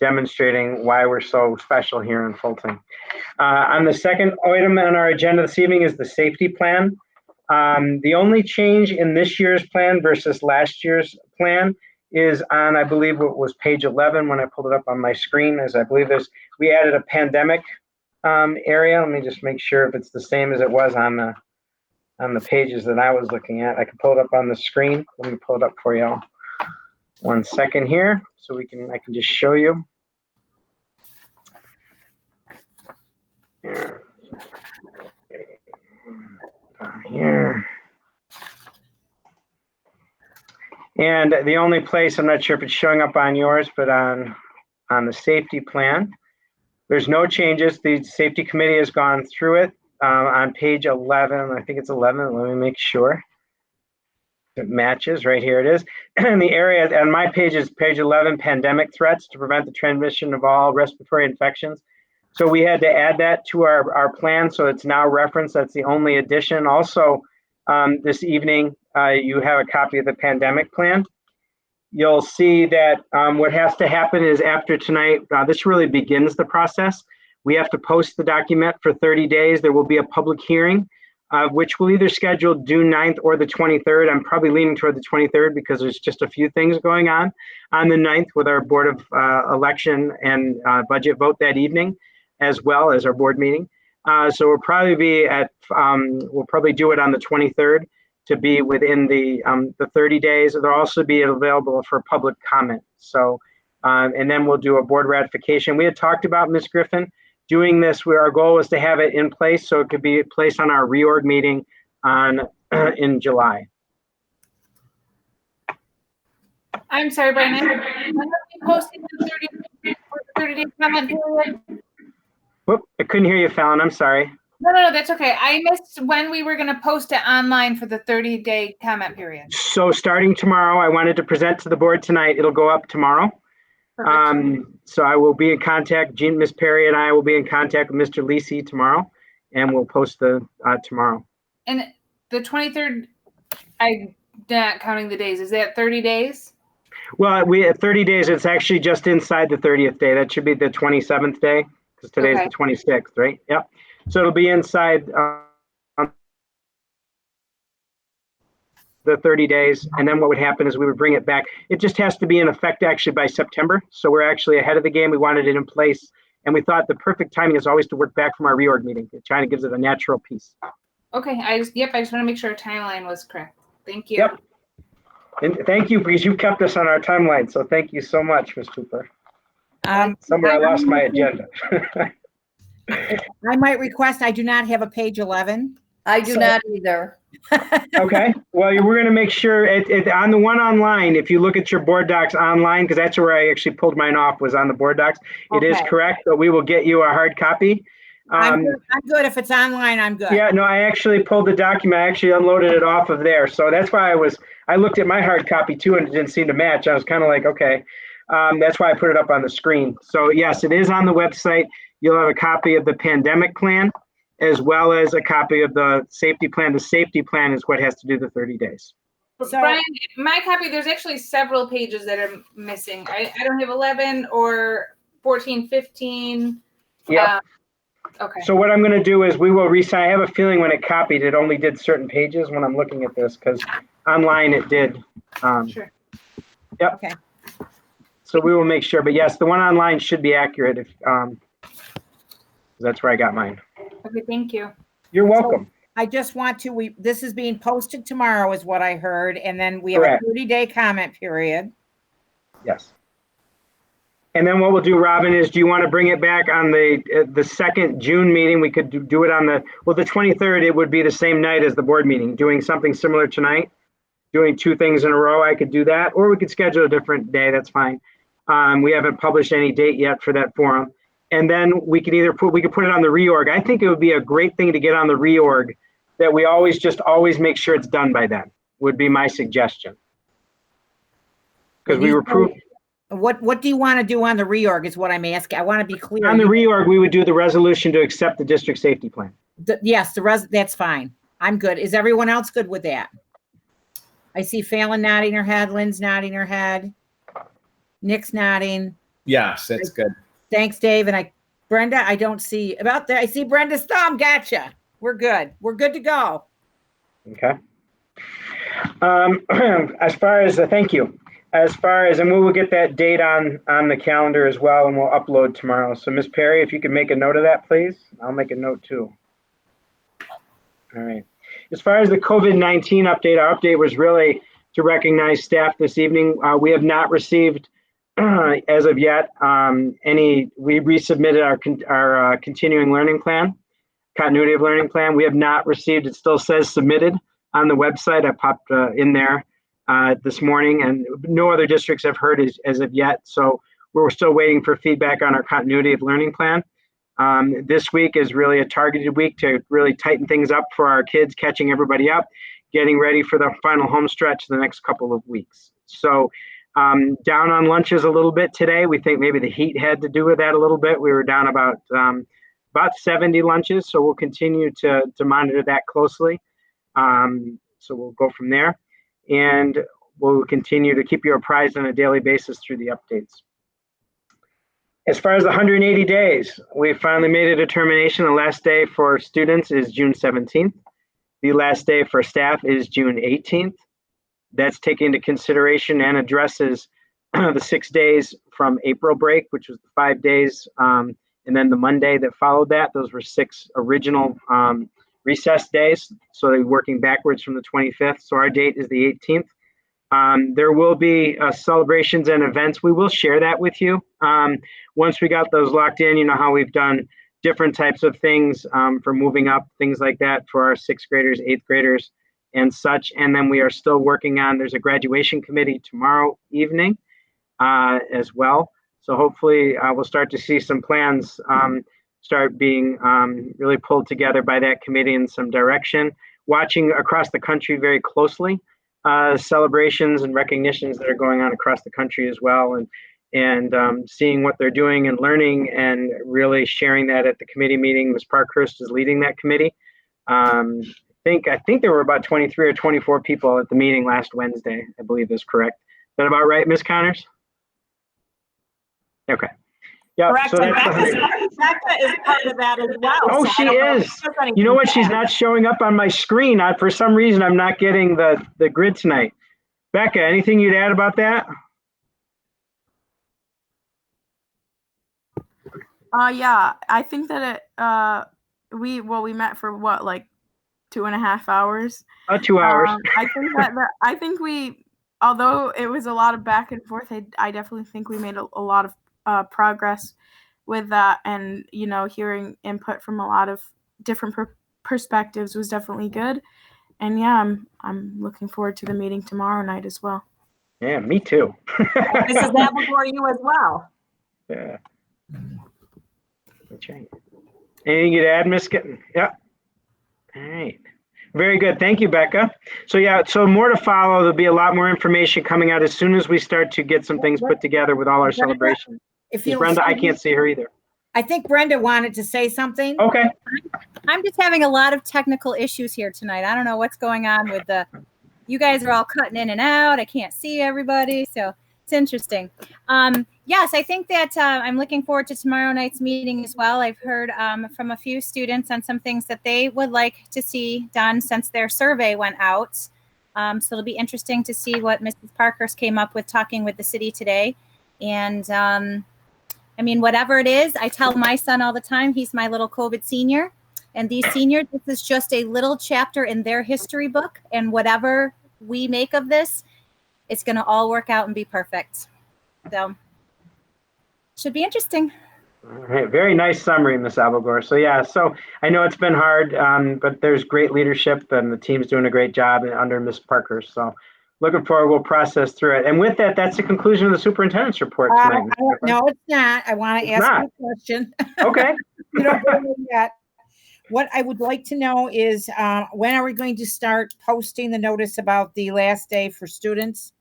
Speaker 1: demonstrating why we're so special here in Fulton. On the second item on our agenda this evening is the safety plan. The only change in this year's plan versus last year's plan is on, I believe, what was page 11 when I pulled it up on my screen, as I believe we added a pandemic area. Let me just make sure if it's the same as it was on the pages that I was looking at. I can pull it up on the screen. Let me pull it up for y'all. 1 second here, so I can just show you. Here. And the only place, I'm not sure if it's showing up on yours, but on the safety plan, there's no changes. The safety committee has gone through it on page 11. I think it's 11. Let me make sure it matches. Right here it is. And the area on my page is page 11, pandemic threats to prevent the transmission of all respiratory infections. So we had to add that to our plan. So it's now referenced. That's the only addition. Also, this evening, you have a copy of the pandemic plan. You'll see that what has to happen is after tonight, this really begins the process. We have to post the document for 30 days. There will be a public hearing, which will either schedule June 9th or the 23rd. I'm probably leaning toward the 23rd because there's just a few things going on the 9th with our Board of Election and budget vote that evening, as well as our board meeting. So we'll probably do it on the 23rd. To be within the 30 days. They'll also be available for public comment. So, and then we'll do a board ratification. We had talked about, Ms. Griffin, doing this where our goal was to have it in place so it could be placed on our reorg meeting in July.
Speaker 3: I'm sorry, Brian. I'm not posting the 30-day comment period.
Speaker 1: Whoop, I couldn't hear you, Fallon. I'm sorry.
Speaker 3: No, that's okay. I missed when we were going to post it online for the 30-day comment period.
Speaker 1: So starting tomorrow, I wanted to present to the board tonight. It'll go up tomorrow.
Speaker 3: Perfect.
Speaker 1: So I will be in contact. Miss Perry and I will be in contact with Mr. Lisi tomorrow, and we'll post the tomorrow.
Speaker 3: And the 23rd, I'm not counting the days. Is that 30 days?
Speaker 1: Well, we at 30 days. It's actually just inside the 30th day. That should be the 27th day because today's
Speaker 3: Okay.
Speaker 1: the 26th, right? Yep. So it'll be inside the 30 days. And then what would happen is we would bring it back. It just has to be in effect actually by September. So we're actually ahead of the game. We wanted it in place. And we thought the perfect timing is always to work back from our reorg meeting. It kind of gives it a natural piece.
Speaker 3: Okay. I just want to make sure our timeline was correct. Thank you.
Speaker 1: Yep. And thank you because you kept us on our timeline. So thank you so much, Ms. Cooper. Somewhere I lost my agenda.
Speaker 2: I might request, I do not have a page 11.
Speaker 9: I do not either.
Speaker 1: Okay. Well, we're going to make sure on the one online, if you look at your board docs online, because that's where I actually pulled mine off was on the board docs. It is
Speaker 2: Okay.
Speaker 1: correct, but we will get you a hard copy.
Speaker 2: I'm good. If it's online, I'm good.
Speaker 1: Yeah, no, I actually pulled the document. I actually unloaded it off of there. So that's why I looked at my hard copy too and it didn't seem to match. I was kind of like, okay. That's why I put it up on the screen. So yes, it is on the website. You'll have a copy of the pandemic plan as well as a copy of the safety plan. The safety plan is what has to do the 30 days.
Speaker 2: So-
Speaker 3: Brian, my copy, there's actually several pages that are missing. I don't have 11 or 14, 15.
Speaker 1: Yeah.
Speaker 3: Okay.
Speaker 1: So what I'm going to do is we will resign. I have a feeling when it copied, it only did certain pages when I'm looking at this because online it did.
Speaker 3: Sure.
Speaker 1: Yep.
Speaker 2: Okay.
Speaker 1: So we will make sure. But yes, the one online should be accurate if that's where I got mine.
Speaker 3: Okay. Thank you.
Speaker 1: You're welcome.
Speaker 2: I just want to, this is being posted tomorrow is what I heard. And then we have
Speaker 1: Correct.
Speaker 2: a 30-day comment period.
Speaker 1: Yes. And then what we'll do, Robin, is do you want to bring it back on the second June meeting? We could do it on the 23rd. It would be the same night as the board meeting, doing something similar tonight, doing two things in a row. I could do that, or we could schedule a different day. That's fine. We haven't published any date yet for that forum. And then we could put it on the reorg. I think it would be a great thing to get on the reorg that we always make sure it's done by then would be my suggestion. Because we were
Speaker 2: What do you want to do on the reorg is what I'm asking. I want to be clear.
Speaker 1: on the reorg, we would do the resolution to accept the district safety plan.
Speaker 2: Yes, that's fine. I'm good. Is everyone else good with that? I see Fallon nodding her head, Lynn's nodding her head, Nick's nodding.
Speaker 6: Yes, that's good.
Speaker 2: Thanks, Dave. And Brenda, I don't see about there. I see Brenda's thumb. Gotcha. We're good. We're good to go.
Speaker 1: Okay. As far as thank you. As far as, and we will get that date on the calendar as well, and we'll upload tomorrow. So Ms. Perry, if you could make a note of that, please. I'll make a note too. All right. As far as the COVID-19 update, our update was really to recognize staff this evening. We have not received, as of yet, we resubmitted our continuing learning plan, continuity of learning plan. We have not received, it still says submitted on the website. I popped in there this morning, and no other districts have heard as of yet. So we're still waiting for feedback on our continuity of learning plan. This week is really a targeted week to really tighten things up for our kids, catching everybody up, getting ready for the final home stretch the next couple of weeks. So down on lunches a little bit today. We think maybe the heat had to do with that a little bit. We were down about 70 lunches. So we'll continue to monitor that closely. So we'll go from there. And we'll continue to keep you apprised on a daily basis through the updates. As far as the 180 days, we finally made a determination. The last day for students is June 17th. The last day for staff is June 18th. That's taken into consideration and addresses the 6 days from April break, which was the 5 days, and then the Monday that followed that. Those were 6 original recess days, so they're working backwards from the 25th. So our date is the 18th. There will be celebrations and events. We will share that with you. Once we got those locked in, you know how we've done different types of things for moving up, things like that for our 6th graders, 8th graders. and such. And then we are still working on, there's a graduation committee tomorrow evening as well. So hopefully we'll start to see some plans start being really pulled together by that committee in some direction. Watching across the country very closely, celebrations and recognitions that are going on across the country as well, and seeing what they're doing and learning and really sharing that at the committee meeting. Ms. Parkhurst is leading that committee. I think there were about 23 or 24 people at the meeting last Wednesday, I believe is correct. Is that about right, Ms. Connors? Okay. Yeah.
Speaker 8: Correct.
Speaker 1: So
Speaker 8: And
Speaker 1: that's
Speaker 8: Becca is part of that as well.
Speaker 1: Oh,
Speaker 8: so I
Speaker 1: she
Speaker 8: don't know if
Speaker 1: is.
Speaker 8: she has anything
Speaker 1: You know what?
Speaker 8: to
Speaker 1: She's
Speaker 8: add.
Speaker 1: not showing up on my screen. For some reason, I'm not getting the grid tonight. Becca, anything you'd add about that?
Speaker 9: Yeah, I think that we met for what, like 2.5 hours.
Speaker 1: 2 hours.
Speaker 9: I think we, although it was a lot of back and forth, I definitely think we made a lot of progress with that, and hearing input from a lot of different perspectives was definitely good. And yeah, I'm looking forward to the meeting tomorrow night as well.
Speaker 1: Yeah, me too.
Speaker 8: Mrs. Applegore, you as well.
Speaker 1: Yeah. That's right. Anything you'd add, Ms. Kitten? Yeah. All right. Very good. Thank you, Becca. So yeah, so more to follow. There'll be a lot more information coming out as soon as we start to get some things put together with all our celebrations.
Speaker 2: If
Speaker 1: Ms. Brenda, I can't see her either.
Speaker 2: I think Brenda wanted to say something.
Speaker 1: Okay.
Speaker 10: I'm just having a lot of technical issues here tonight. I don't know what's going on with you guys are all cutting in and out. I can't see everybody. So it's interesting. Yes, I think that I'm looking forward to tomorrow night's meeting as well. I've heard from a few students on some things that they would like to see done since their survey went out. So it'll be interesting to see what Mrs. Parkhurst came up with talking with the city today. And I mean, whatever it is, I tell my son all the time, he's my little COVID senior. And these seniors, this is just a little chapter in their history book. And whatever we make of this, it's going to all work out and be perfect. So should be interesting.
Speaker 1: All right. Very nice summary, Ms. Abelgore. So yeah, so I know it's been hard, but there's great leadership and the team's doing a great job under Ms. Parker. So looking forward, we'll process through it. And with that, that's the conclusion of the superintendent's report tonight.
Speaker 2: No, it's not. I want to ask you a question.
Speaker 1: Okay.
Speaker 2: You don't know yet. What I would like to know is when are we going to start posting the notice about the last day for students?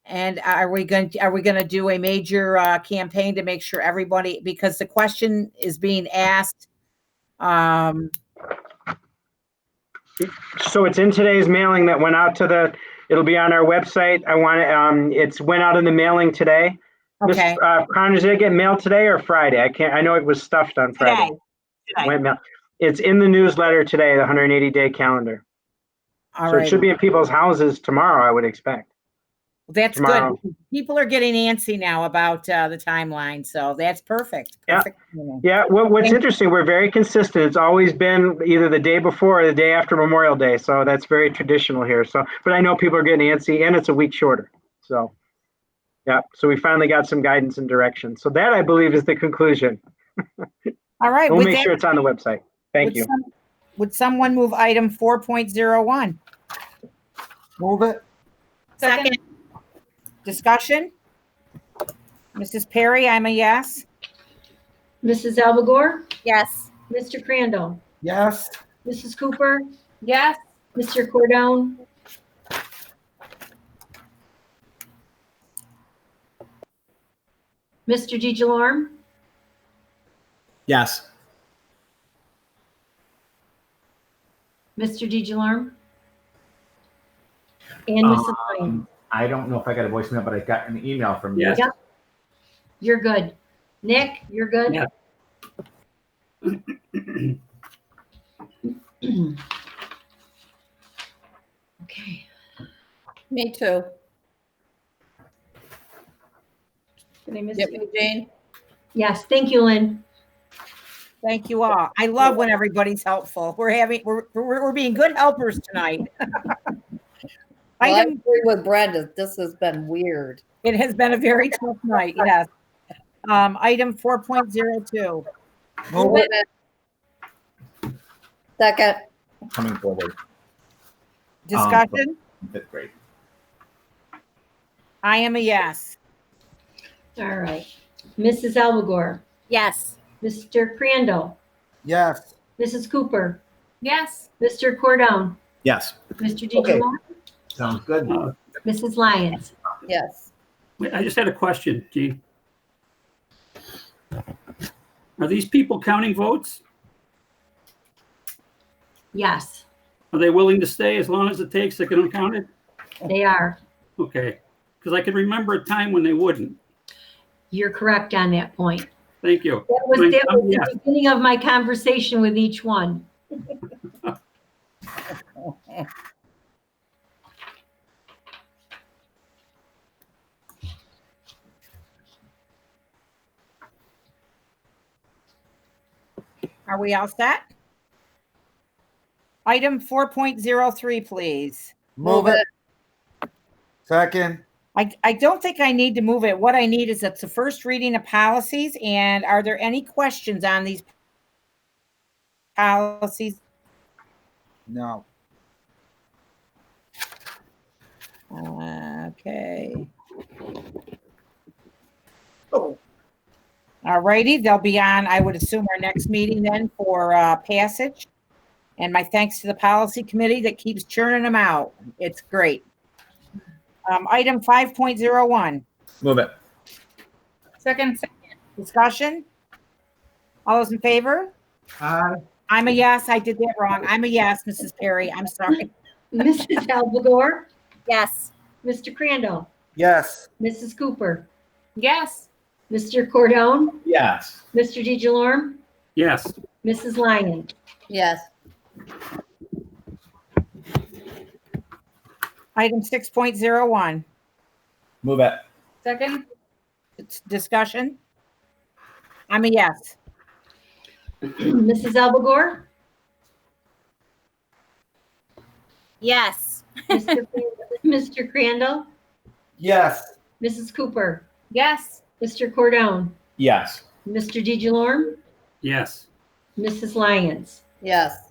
Speaker 2: And are we going to do a major campaign to make sure everybody, because the question is being asked.
Speaker 1: So it's in today's mailing that went out to it'll be on our website. I want to, it's went out in the mailing today.
Speaker 2: Okay.
Speaker 1: Ms. Connors, did it get mailed today or Friday? I know it was stuffed on Friday.
Speaker 8: Today.
Speaker 1: It's in the newsletter today, the 180-day calendar.
Speaker 2: All
Speaker 1: so
Speaker 2: right.
Speaker 1: It should be in people's houses tomorrow, I would expect.
Speaker 2: That's
Speaker 1: tomorrow.
Speaker 2: Good. People are getting antsy now about the timeline, so that's perfect. Perfect.
Speaker 1: Yeah. What's interesting, we're very consistent. It's always been either the day before or the day after Memorial Day, so that's very traditional here. So, but I know people are getting antsy, and it's a week shorter. So, yeah. So we finally got some guidance and direction. So that, I believe, is the conclusion.
Speaker 2: All right.
Speaker 1: We'll make sure it's on the website. Thank you.
Speaker 2: Would someone move item 4.01?
Speaker 5: Move it.
Speaker 10: Second.
Speaker 2: Discussion? Mrs. Perry, I'm a yes.
Speaker 4: Mrs. Albagore,
Speaker 10: Yes.
Speaker 4: Mr. Crandall,
Speaker 5: Yes.
Speaker 4: Mrs. Cooper,
Speaker 3: Yes.
Speaker 4: Mr. Cordone, Mr. DeJalorme,
Speaker 6: Yes.
Speaker 4: Mr. DeJalorme, and Mrs. Lyons.
Speaker 6: I don't know if I got a voicemail, but I got an email from you.
Speaker 7: Yes.
Speaker 4: Yep. You're good. Nick, you're good?
Speaker 7: Yeah.
Speaker 4: Okay.
Speaker 10: Me too.
Speaker 4: Did I miss
Speaker 2: Yep.
Speaker 4: you?
Speaker 2: Jane.
Speaker 4: Yes, thank you, Lynn.
Speaker 2: Thank you all. I love when everybody's helpful. We're being good helpers tonight.
Speaker 11: Well, I agree with Brenda. This has been weird.
Speaker 2: It has been a very tough night, yes. Item 4.02.
Speaker 5: Move it.
Speaker 11: Second.
Speaker 6: Coming forward.
Speaker 2: Discussion?
Speaker 6: Fifth grade.
Speaker 2: I am a yes.
Speaker 4: All right. Mrs. Albagore,
Speaker 10: Yes.
Speaker 4: Mr. Crandall,
Speaker 5: Yes.
Speaker 4: Mrs. Cooper,
Speaker 3: Yes.
Speaker 4: Mr. Cordone,
Speaker 6: Yes.
Speaker 4: Mr.
Speaker 6: Okay.
Speaker 4: DeGiorno,
Speaker 6: Sounds good.
Speaker 4: Mrs. Lyons.
Speaker 11: Yes.
Speaker 7: Wait, I just had a question, Gene. Are these people counting votes?
Speaker 4: Yes,
Speaker 7: Are they willing to stay as long as it takes to get them counted?
Speaker 4: they are.
Speaker 7: Okay, because I can remember a time when they wouldn't.
Speaker 4: You're correct on that point.
Speaker 7: Thank you.
Speaker 4: That was
Speaker 7: Fine,
Speaker 4: the
Speaker 7: yes.
Speaker 4: beginning of my conversation with each one.
Speaker 2: Are we all set? Item 4.03, please.
Speaker 5: Move it. Second.
Speaker 2: I don't think I need to move it. What I need is it's the first reading of policies. And are there any questions on these policies?
Speaker 5: No.
Speaker 2: Okay. All righty, they'll be on, I would assume, our next meeting then for passage. And my thanks to the policy committee that keeps churning them out. It's great. Item 5.01,
Speaker 6: Move it.
Speaker 3: Second.
Speaker 2: discussion. All those in favor?
Speaker 5: Aye.
Speaker 2: I'm a yes. I did that wrong. I'm a yes, Mrs. Perry. I'm sorry.
Speaker 4: Mrs. Albagore,
Speaker 10: Yes.
Speaker 4: Mr. Crandall,
Speaker 5: Yes.
Speaker 4: Mrs. Cooper,
Speaker 3: Yes.
Speaker 4: Mr. Cordone,
Speaker 6: Yes.
Speaker 4: Mr. DeGiorno,
Speaker 7: Yes.
Speaker 4: Mrs. Lyons.
Speaker 11: Yes.
Speaker 2: Item 6.01,
Speaker 6: Move it.
Speaker 3: Second.
Speaker 2: it's discussion. I'm a yes.
Speaker 4: Mrs. Albagore,
Speaker 10: Yes.
Speaker 4: Mr. Crandall,
Speaker 5: Yes.
Speaker 4: Mrs. Cooper,
Speaker 3: Yes.
Speaker 4: Mr. Cordone,
Speaker 6: Yes.
Speaker 4: Mr. DeGiorno,
Speaker 7: Yes.
Speaker 4: Mrs. Lyons.
Speaker 11: Yes.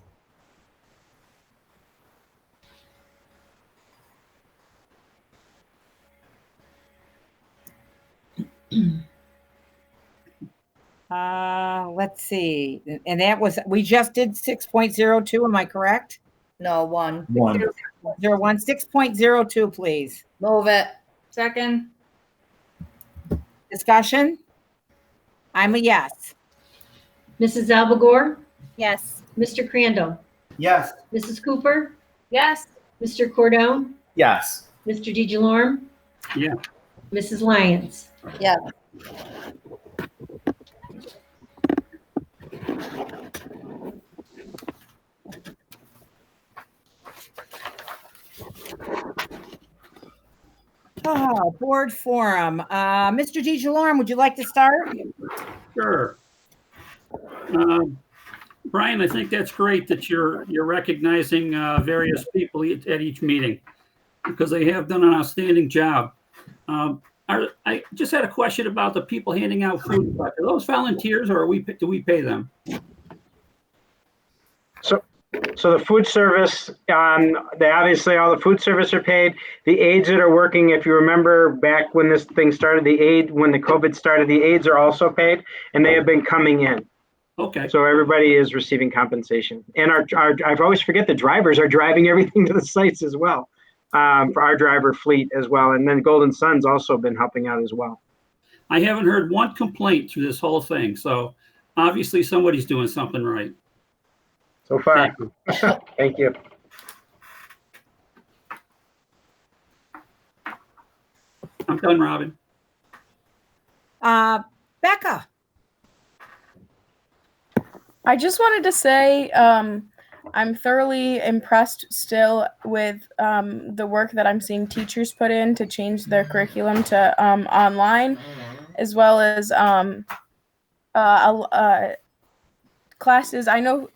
Speaker 2: Let's see. And that was, we just did 6.02, am I correct?
Speaker 11: No, one.
Speaker 6: 1.
Speaker 2: 01, 6.02, please.
Speaker 11: Move it.
Speaker 3: Second.
Speaker 2: Discussion? I'm a yes.
Speaker 4: Mrs. Albagore,
Speaker 10: Yes.
Speaker 4: Mr. Crandall,
Speaker 5: Yes.
Speaker 4: Mrs. Cooper,
Speaker 3: Yes.
Speaker 4: Mr. Cordone,
Speaker 6: Yes.
Speaker 4: Mr. DeGiorno,
Speaker 7: Yeah.
Speaker 4: Mrs. Lyons.
Speaker 11: Yes.
Speaker 2: Oh, board forum. Mr. DeGiorno, would you like to start?
Speaker 7: Sure. Brian, I think that's great that you're recognizing various people at each meeting because they have done an outstanding job. I just had a question about the people handing out food. Are those volunteers or do we pay them?
Speaker 1: So the food service, obviously all the food service are paid. The aides that are working, if you remember back when this thing started, when the COVID started, the aides are also paid and they have been coming in.
Speaker 7: Okay.
Speaker 1: So everybody is receiving compensation. And I always forget the drivers are driving everything to the sites as well, for our driver fleet as well. And then Golden Sun's also been helping out as well.
Speaker 7: I haven't heard one complaint through this whole thing. So obviously somebody's doing something right.
Speaker 1: So far. Thank you.
Speaker 7: I'm done, Robin.
Speaker 2: Becca.
Speaker 9: I just wanted to say I'm thoroughly impressed still with the work that I'm seeing teachers put in to change their curriculum to online, as well as classes. I know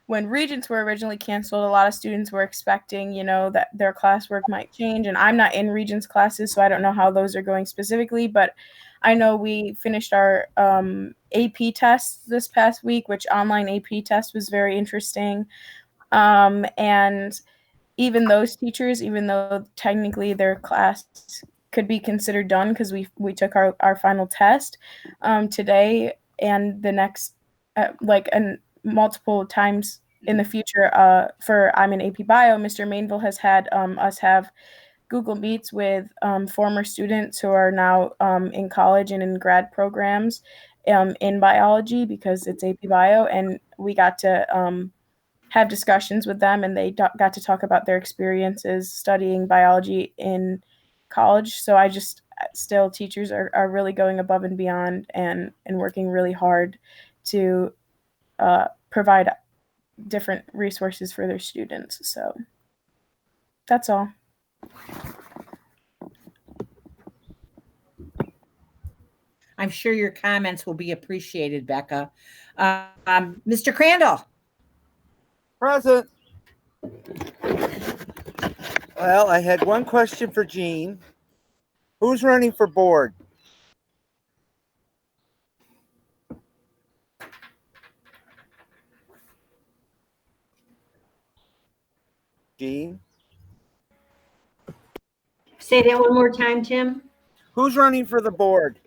Speaker 9: when Regents were originally canceled, a lot of students were expecting, that their classwork might change. And I'm not in Regents classes, so I don't know how those are going specifically. But I know we finished our AP tests this past week, which online AP test was very interesting. And even those teachers, even though technically their class could be considered done because we took our final test today and the next and multiple times in the future for I'm in AP Bio, Mr. Mainville has had us have Google Meets with former students who are now in college and in grad programs in biology because it's AP Bio, and we got to have discussions with them, and they got to talk about their experiences studying biology in college. So I just still teachers are really going above and beyond and working really hard to provide different resources for their students. So that's all.
Speaker 2: I'm sure your comments will be appreciated, Becca. Mr. Crandall.
Speaker 12: Present. Well, I had one question for Jean. Who's running for board? Jean?
Speaker 4: Say that one more time, Tim.
Speaker 12: Who's running for the board?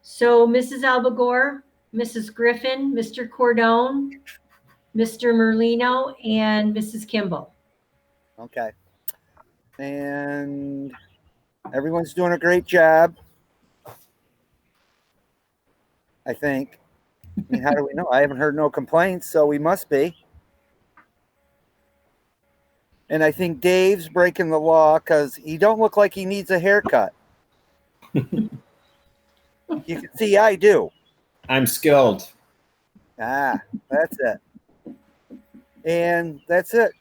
Speaker 4: So Mrs. Albagore, Mrs. Griffin, Mr. Cordone, Mr. Merlino, and Mrs. Kimball.
Speaker 12: Okay. And everyone's doing a great job, I think. I mean, how do we know? I haven't heard no complaints, so we must be. And I think Dave's breaking the law because he don't look like he needs a haircut. You can see I do.
Speaker 6: I'm skilled.
Speaker 12: Ah, that's it. And that's it.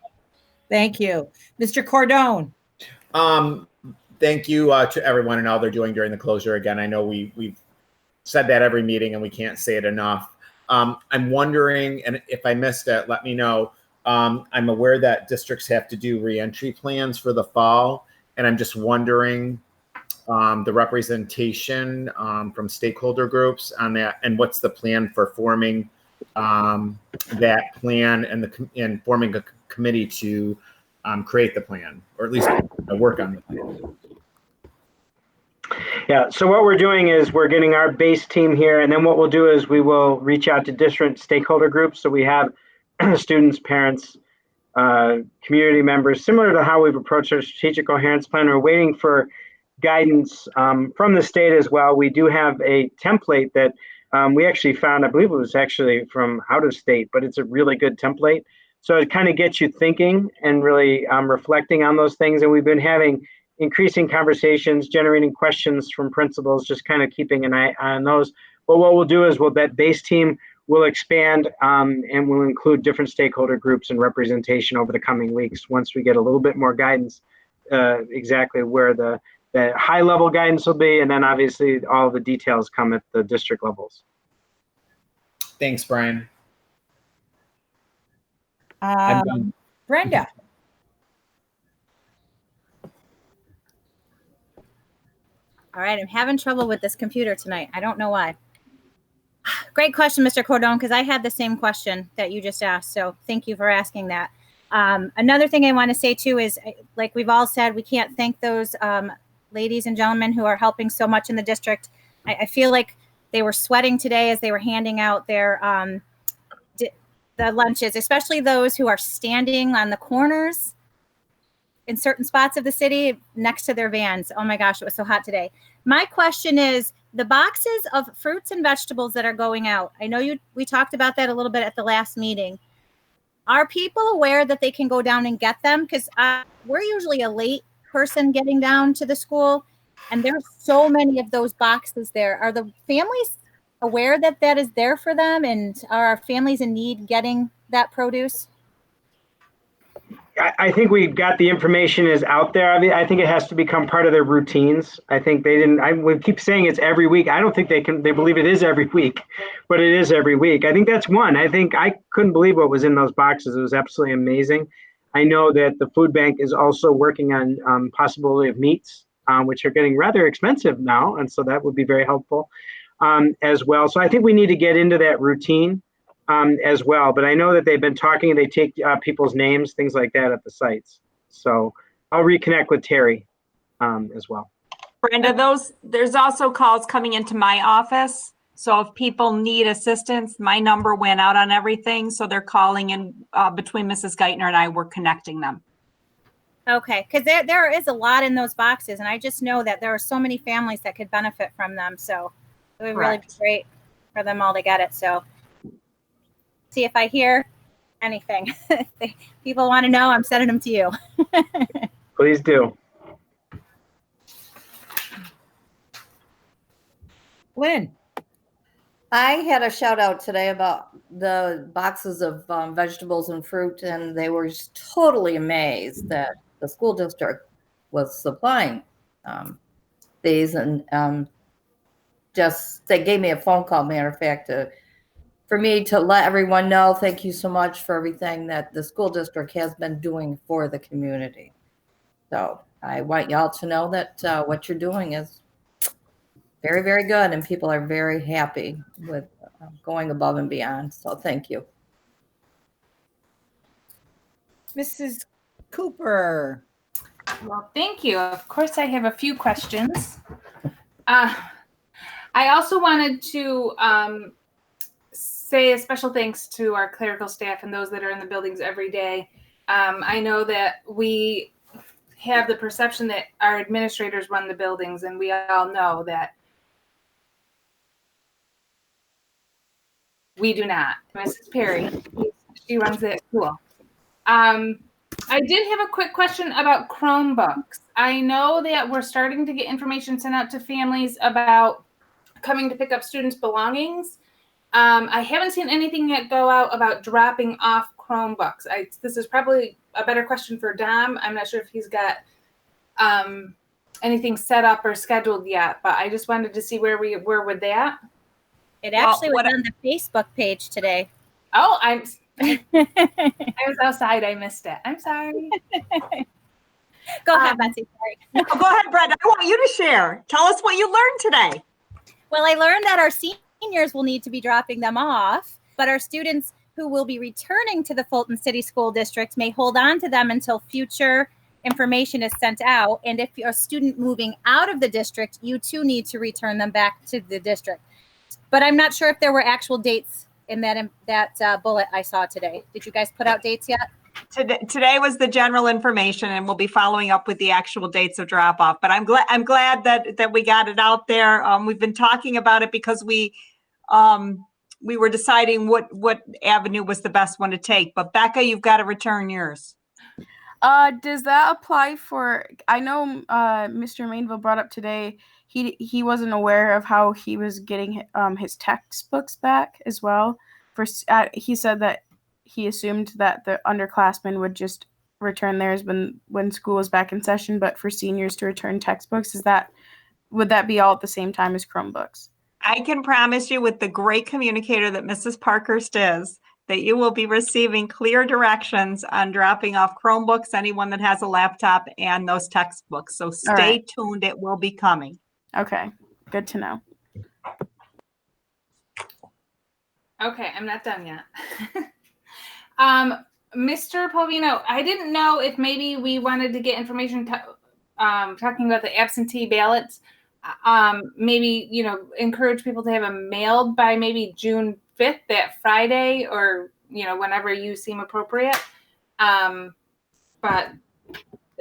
Speaker 2: Thank you. Mr. Cordone.
Speaker 6: Thank you to everyone and all they're doing during the closure. Again, I know we've said that every meeting and we can't say it enough. I'm wondering, and if I missed it, let me know. I'm aware that districts have to do reentry plans for the fall, and I'm just wondering the representation from stakeholder groups on that, and what's the plan for forming that plan and forming a committee to create the plan, or at least work on the plan.
Speaker 1: Yeah, so what we're doing is we're getting our base team here, and then what we'll do is we will reach out to different stakeholder groups. So we have students, parents, community members, similar to how we've approached our strategic coherence plan. We're waiting for guidance from the state as well. We do have a template that we actually found, I believe it was actually from out of state, but it's a really good template. So it kind of gets you thinking and really reflecting on those things. And we've been having increasing conversations, generating questions from principals, just kind of keeping an eye on those. But what we'll do is that base team will expand and we'll include different stakeholder groups and representation over the coming weeks once we get a little bit more guidance, exactly where the high level guidance will be, and then obviously all the details come at the district levels.
Speaker 6: Thanks, Brian.
Speaker 2: Brenda.
Speaker 10: All right, I'm having trouble with this computer tonight. I don't know why. Great question, Mr. Cordone, because I had the same question that you just asked. So thank you for asking that. Another thing I want to say too is, like we've all said, we can't thank those ladies and gentlemen who are helping so much in the district. I feel like they were sweating today as they were handing out their the lunches, especially those who are standing on the corners in certain spots of the city next to their vans. Oh my gosh, it was so hot today. My question is, the boxes of fruits and vegetables that are going out, I know we talked about that a little bit at the last meeting. Are people aware that they can go down and get them? Because we're usually a late person getting down to the school, and there's so many of those boxes there. Are the families aware that that is there for them, and are our families in need getting that produce?
Speaker 1: I think we've got the information is out there. I mean, I think it has to become part of their routines. I think they didn't, we keep saying it's every week. I don't think they believe it is every week, but it is every week. I think that's one. I think I couldn't believe what was in those boxes. It was absolutely amazing. I know that the food bank is also working on possibility of meats, which are getting rather expensive now. And so that would be very helpful as well. So I think we need to get into that routine as well. But I know that they've been talking, they take people's names, things like that at the sites. So I'll reconnect with Terry as well.
Speaker 8: Brenda, there's also calls coming into my office. So if people need assistance, my number went out on everything. So they're calling in between Mrs. Geithner and I, we're connecting them.
Speaker 10: Okay, because there is a lot in those boxes, and I just know that there are so many families that could benefit from them. So it would really be great for them all to get it. So see if I hear anything. If people want to know, I'm sending them to you.
Speaker 1: Please do.
Speaker 2: Lynn.
Speaker 11: I had a shout out today about the boxes of vegetables and fruit, and they were just totally amazed that the school district was supplying these, and just they gave me a phone call, matter of fact, for me to let everyone know, thank you so much for everything that the school district has been doing for the community. So I want y'all to know that what you're doing is very, very good, and people are very happy with going above and beyond. So thank you.
Speaker 2: Mrs. Cooper.
Speaker 3: Well, thank you. Of course, I have a few questions. I also wanted to say a special thanks to our clerical staff and those that are in the buildings every day. I know that we have the perception that our administrators run the buildings, and we all know that we do not. Mrs. Perry, she runs that school. I did have a quick question about Chromebooks. I know that we're starting to get information sent out to families about coming to pick up students' belongings. I haven't seen anything yet go out about dropping off Chromebooks. This is probably a better question for Dom. I'm not sure if he's got anything set up or scheduled yet, but I just wanted to see where we were with that.
Speaker 10: It actually was on the Facebook page today.
Speaker 3: Oh, I was outside. I missed it. I'm sorry.
Speaker 10: Go ahead, Betsy. Sorry.
Speaker 8: No, go ahead, Brenda. I want you to share. Tell us what you learned today.
Speaker 10: Well, I learned that our seniors will need to be dropping them off, but our students who will be returning to the Fulton City School District may hold on to them until future information is sent out. And if you're a student moving out of the district, you too need to return them back to the district. But I'm not sure if there were actual dates in that bullet I saw today. Did you guys put out dates yet?
Speaker 8: Today was the general information, and we'll be following up with the actual dates of drop off. But I'm glad that we got it out there. We've been talking about it because we were deciding what avenue was the best one to take. But Becca, you've got to return yours.
Speaker 9: Does that apply for? I know Mr. Mainville brought up today. He wasn't aware of how he was getting his textbooks back as well. He said that he assumed that the underclassmen would just return theirs when school was back in session, but for seniors to return textbooks, would that be all at the same time as Chromebooks?
Speaker 8: I can promise you, with the great communicator that Mrs. Parkhurst is, that you will be receiving clear directions on dropping off Chromebooks, anyone that has a laptop, and those textbooks. So stay tuned. It will be coming.
Speaker 9: Okay, good to know.
Speaker 3: Okay, I'm not done yet. Mr. Polvino, I didn't know if maybe we wanted to get information talking about the absentee ballots. Maybe, encourage people to have them mailed by maybe June 5th, that Friday, or, whenever you seem appropriate. But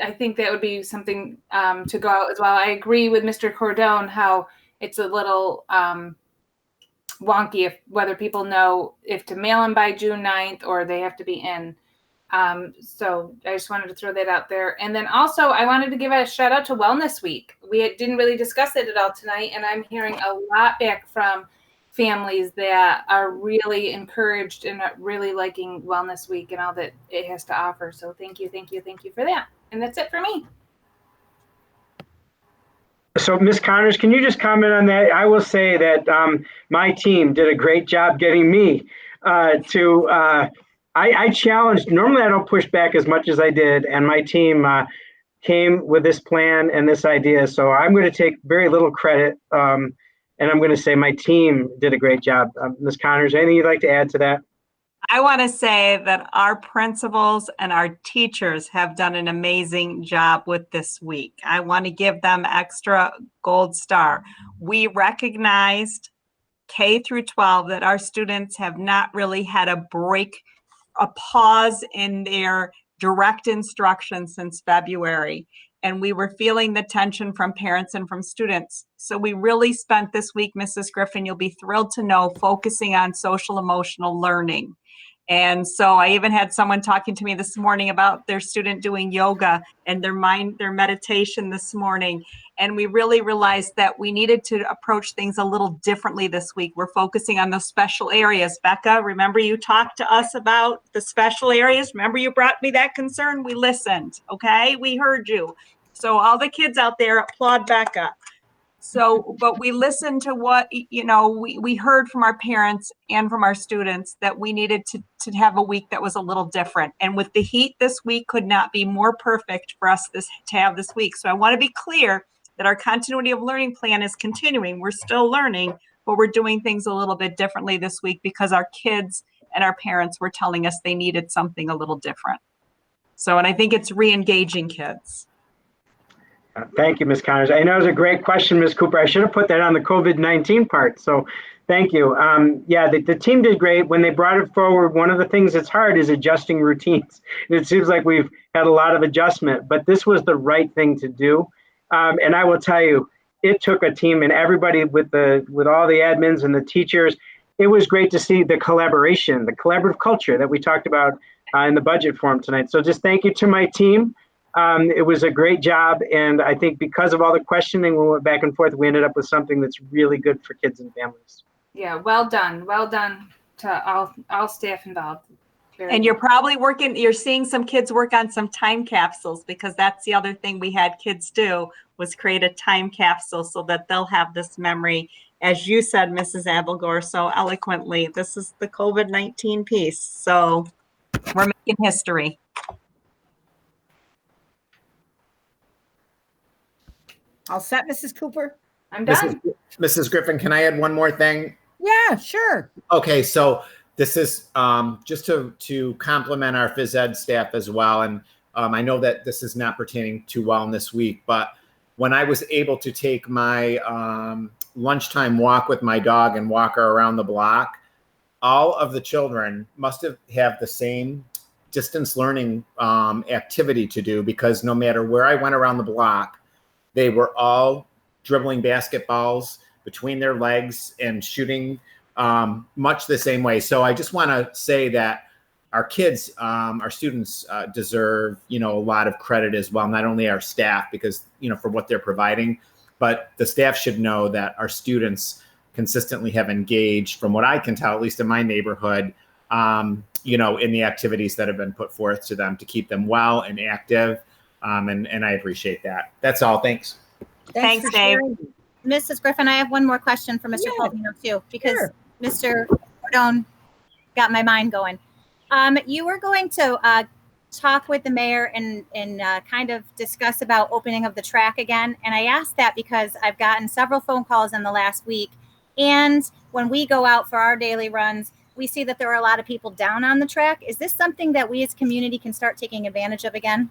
Speaker 3: I think that would be something to go out as well. I agree with Mr. Cordone how it's a little wonky whether people know if to mail them by June 9th or they have to be in. So I just wanted to throw that out there. And then also I wanted to give a shout out to Wellness Week. We didn't really discuss it at all tonight, and I'm hearing a lot back from families that are really encouraged and really liking Wellness Week and all that it has to offer. So thank you for that. And that's it for me.
Speaker 1: So, Ms. Connors, can you just comment on that? I will say that my team did a great job getting me I challenged, normally I don't push back as much as I did, and my team came with this plan and this idea. So I'm going to take very little credit, and I'm going to say my team did a great job. Ms. Connors, anything you'd like to add to that?
Speaker 8: I want to say that our principals and our teachers have done an amazing job with this week. I want to give them extra gold star. We recognized K through 12 that our students have not really had a break, a pause in their direct instruction since February. And we were feeling the tension from parents and from students. So we really spent this week, Mrs. Griffin, you'll be thrilled to know, focusing on social emotional learning. And so I even had someone talking to me this morning about their student doing yoga and their meditation this morning. And we really realized that we needed to approach things a little differently this week. We're focusing on those special areas. Becca, remember you talked to us about the special areas? Remember you brought me that concern? We listened, okay? We heard you. So all the kids out there, applaud Becca. So, but we listened to what, we heard from our parents and from our students that we needed to have a week that was a little different. And with the heat this week could not be more perfect for us to have this week. So I want to be clear that our continuity of learning plan is continuing. We're still learning, but we're doing things a little bit differently this week because our kids and our parents were telling us they needed something a little different. So, and I think it's re-engaging kids.
Speaker 1: Thank you, Ms. Connors. I know it was a great question, Ms. Cooper. I should have put that on the COVID-19 part. So thank you. Yeah, the team did great. When they brought it forward, one of the things that's hard is adjusting routines. It seems like we've had a lot of adjustment, but this was the right thing to do. And I will tell you, it took a team and everybody with all the admins and the teachers. It was great to see the collaboration, the collaborative culture that we talked about in the budget forum tonight. So just thank you to my team. It was a great job, and I think because of all the questioning, we went back and forth, we ended up with something that's really good for kids and families.
Speaker 3: Yeah, well done to all staff involved.
Speaker 8: And you're probably you're seeing some kids work on some time capsules, because that's the other thing we had kids do, was create a time capsule so that they'll have this memory. As you said, Mrs. Abelgore, so eloquently, this is the COVID-19 piece. So we're making history.
Speaker 2: All set, Mrs. Cooper?
Speaker 3: I'm done.
Speaker 6: Mrs. Griffin, can I add one more thing?
Speaker 2: Yeah, sure.
Speaker 6: Okay, so this is just to compliment our phys ed staff as well. And I know that this is not pertaining to Wellness Week, but when I was able to take my lunchtime walk with my dog and walk her around the block, all of the children must have the same distance learning activity to do, because no matter where I went around the block, they were all dribbling basketballs between their legs and shooting much the same way. So I just want to say that our kids, our students deserve, a lot of credit as well. Not only our staff, because, for what they're providing, but the staff should know that our students consistently have engaged, from what I can tell, at least in my neighborhood, in the activities that have been put forth to them to keep them well and active. And I appreciate that. That's all. Thanks.
Speaker 8: Thanks, Dave.
Speaker 10: Mrs. Griffin, I have one more question for Mr. Palvino too, because Mr. Cordone got my mind going. You were going to talk with the mayor and kind of discuss about opening of the track again. And I asked that because I've gotten several phone calls in the last week. And when we go out for our daily runs, we see that there are a lot of people down on the track. Is this something that we as community can start taking advantage of again?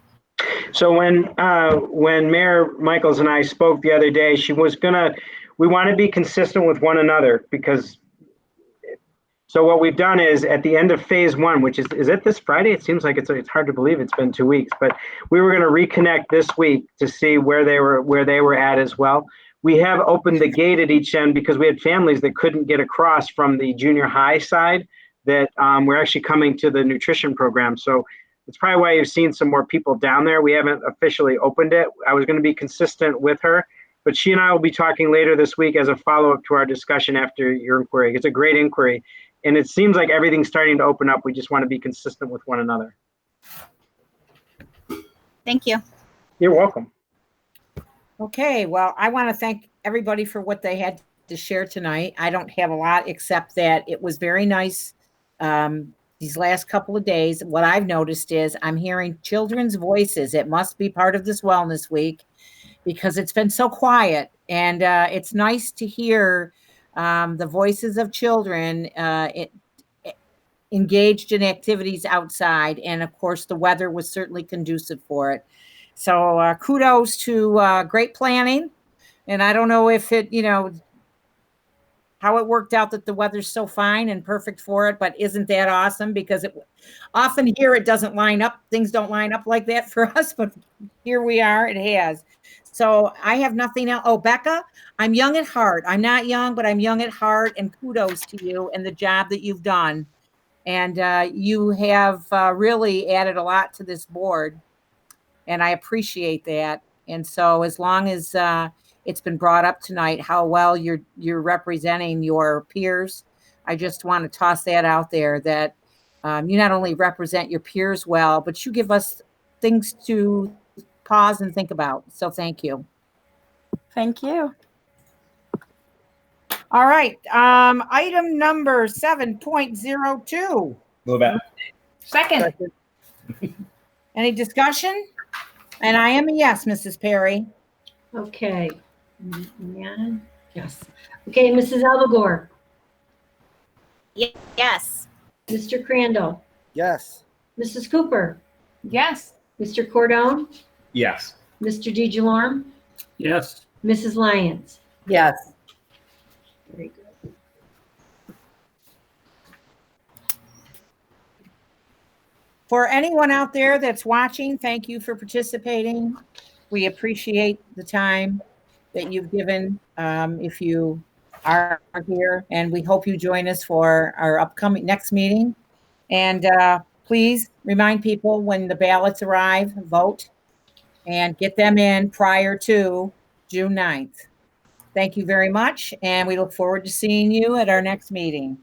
Speaker 1: So when Mayor Michaels and I spoke the other day, we want to be consistent with one another, because so what we've done is at the end of phase one, which is it this Friday? It seems like it's hard to believe it's been 2 weeks, but we were going to reconnect this week to see where they were at as well. We have opened the gate at each end because we had families that couldn't get across from the junior high side that were actually coming to the nutrition program. So it's probably why you've seen some more people down there. We haven't officially opened it. I was going to be consistent with her, but she and I will be talking later this week as a follow-up to our discussion after your inquiry. It's a great inquiry, and it seems like everything's starting to open up. We just want to be consistent with one another.
Speaker 10: Thank you.
Speaker 1: You're welcome.
Speaker 2: Okay, well, I want to thank everybody for what they had to share tonight. I don't have a lot, except that it was very nice. These last couple of days, what I've noticed is I'm hearing children's voices. It must be part of this Wellness Week, because it's been so quiet, and it's nice to hear the voices of children engaged in activities outside. And of course, the weather was certainly conducive for it. So kudos to great planning. And I don't know if it, how it worked out that the weather's so fine and perfect for it, but isn't that awesome? Because often here it doesn't line up. Things don't line up like that for us, but here we are, it has. So I have nothing else. Oh, Becca, I'm young at heart. I'm not young, but I'm young at heart, and kudos to you and the job that you've done. And you have really added a lot to this board, and I appreciate that. And so as long as it's been brought up tonight how well you're representing your peers, I just want to toss that out there, that you not only represent your peers well, but you give us things to pause and think about. So thank you.
Speaker 9: Thank you.
Speaker 2: All right. Item number 7.02.
Speaker 6: Move it.
Speaker 3: Second.
Speaker 2: Any discussion? And I am a yes, Mrs. Perry.
Speaker 4: Okay. Yeah. Yes. Okay, Mrs. Alvagore,
Speaker 10: Yes.
Speaker 4: Mr. Crandall,
Speaker 12: Yes.
Speaker 4: Mrs. Cooper,
Speaker 3: Yes.
Speaker 4: Mr. Cordone,
Speaker 6: Yes.
Speaker 4: Mr. DeJarm,
Speaker 7: Yes.
Speaker 4: Mrs. Lyons.
Speaker 11: Yes.
Speaker 4: Very good.
Speaker 2: For anyone out there that's watching, thank you for participating. We appreciate the time that you've given if you are here, and we hope you join us for our upcoming next meeting. And please remind people when the ballots arrive, vote and get them in prior to June 9th. Thank you very much, and we look forward to seeing you at our next meeting.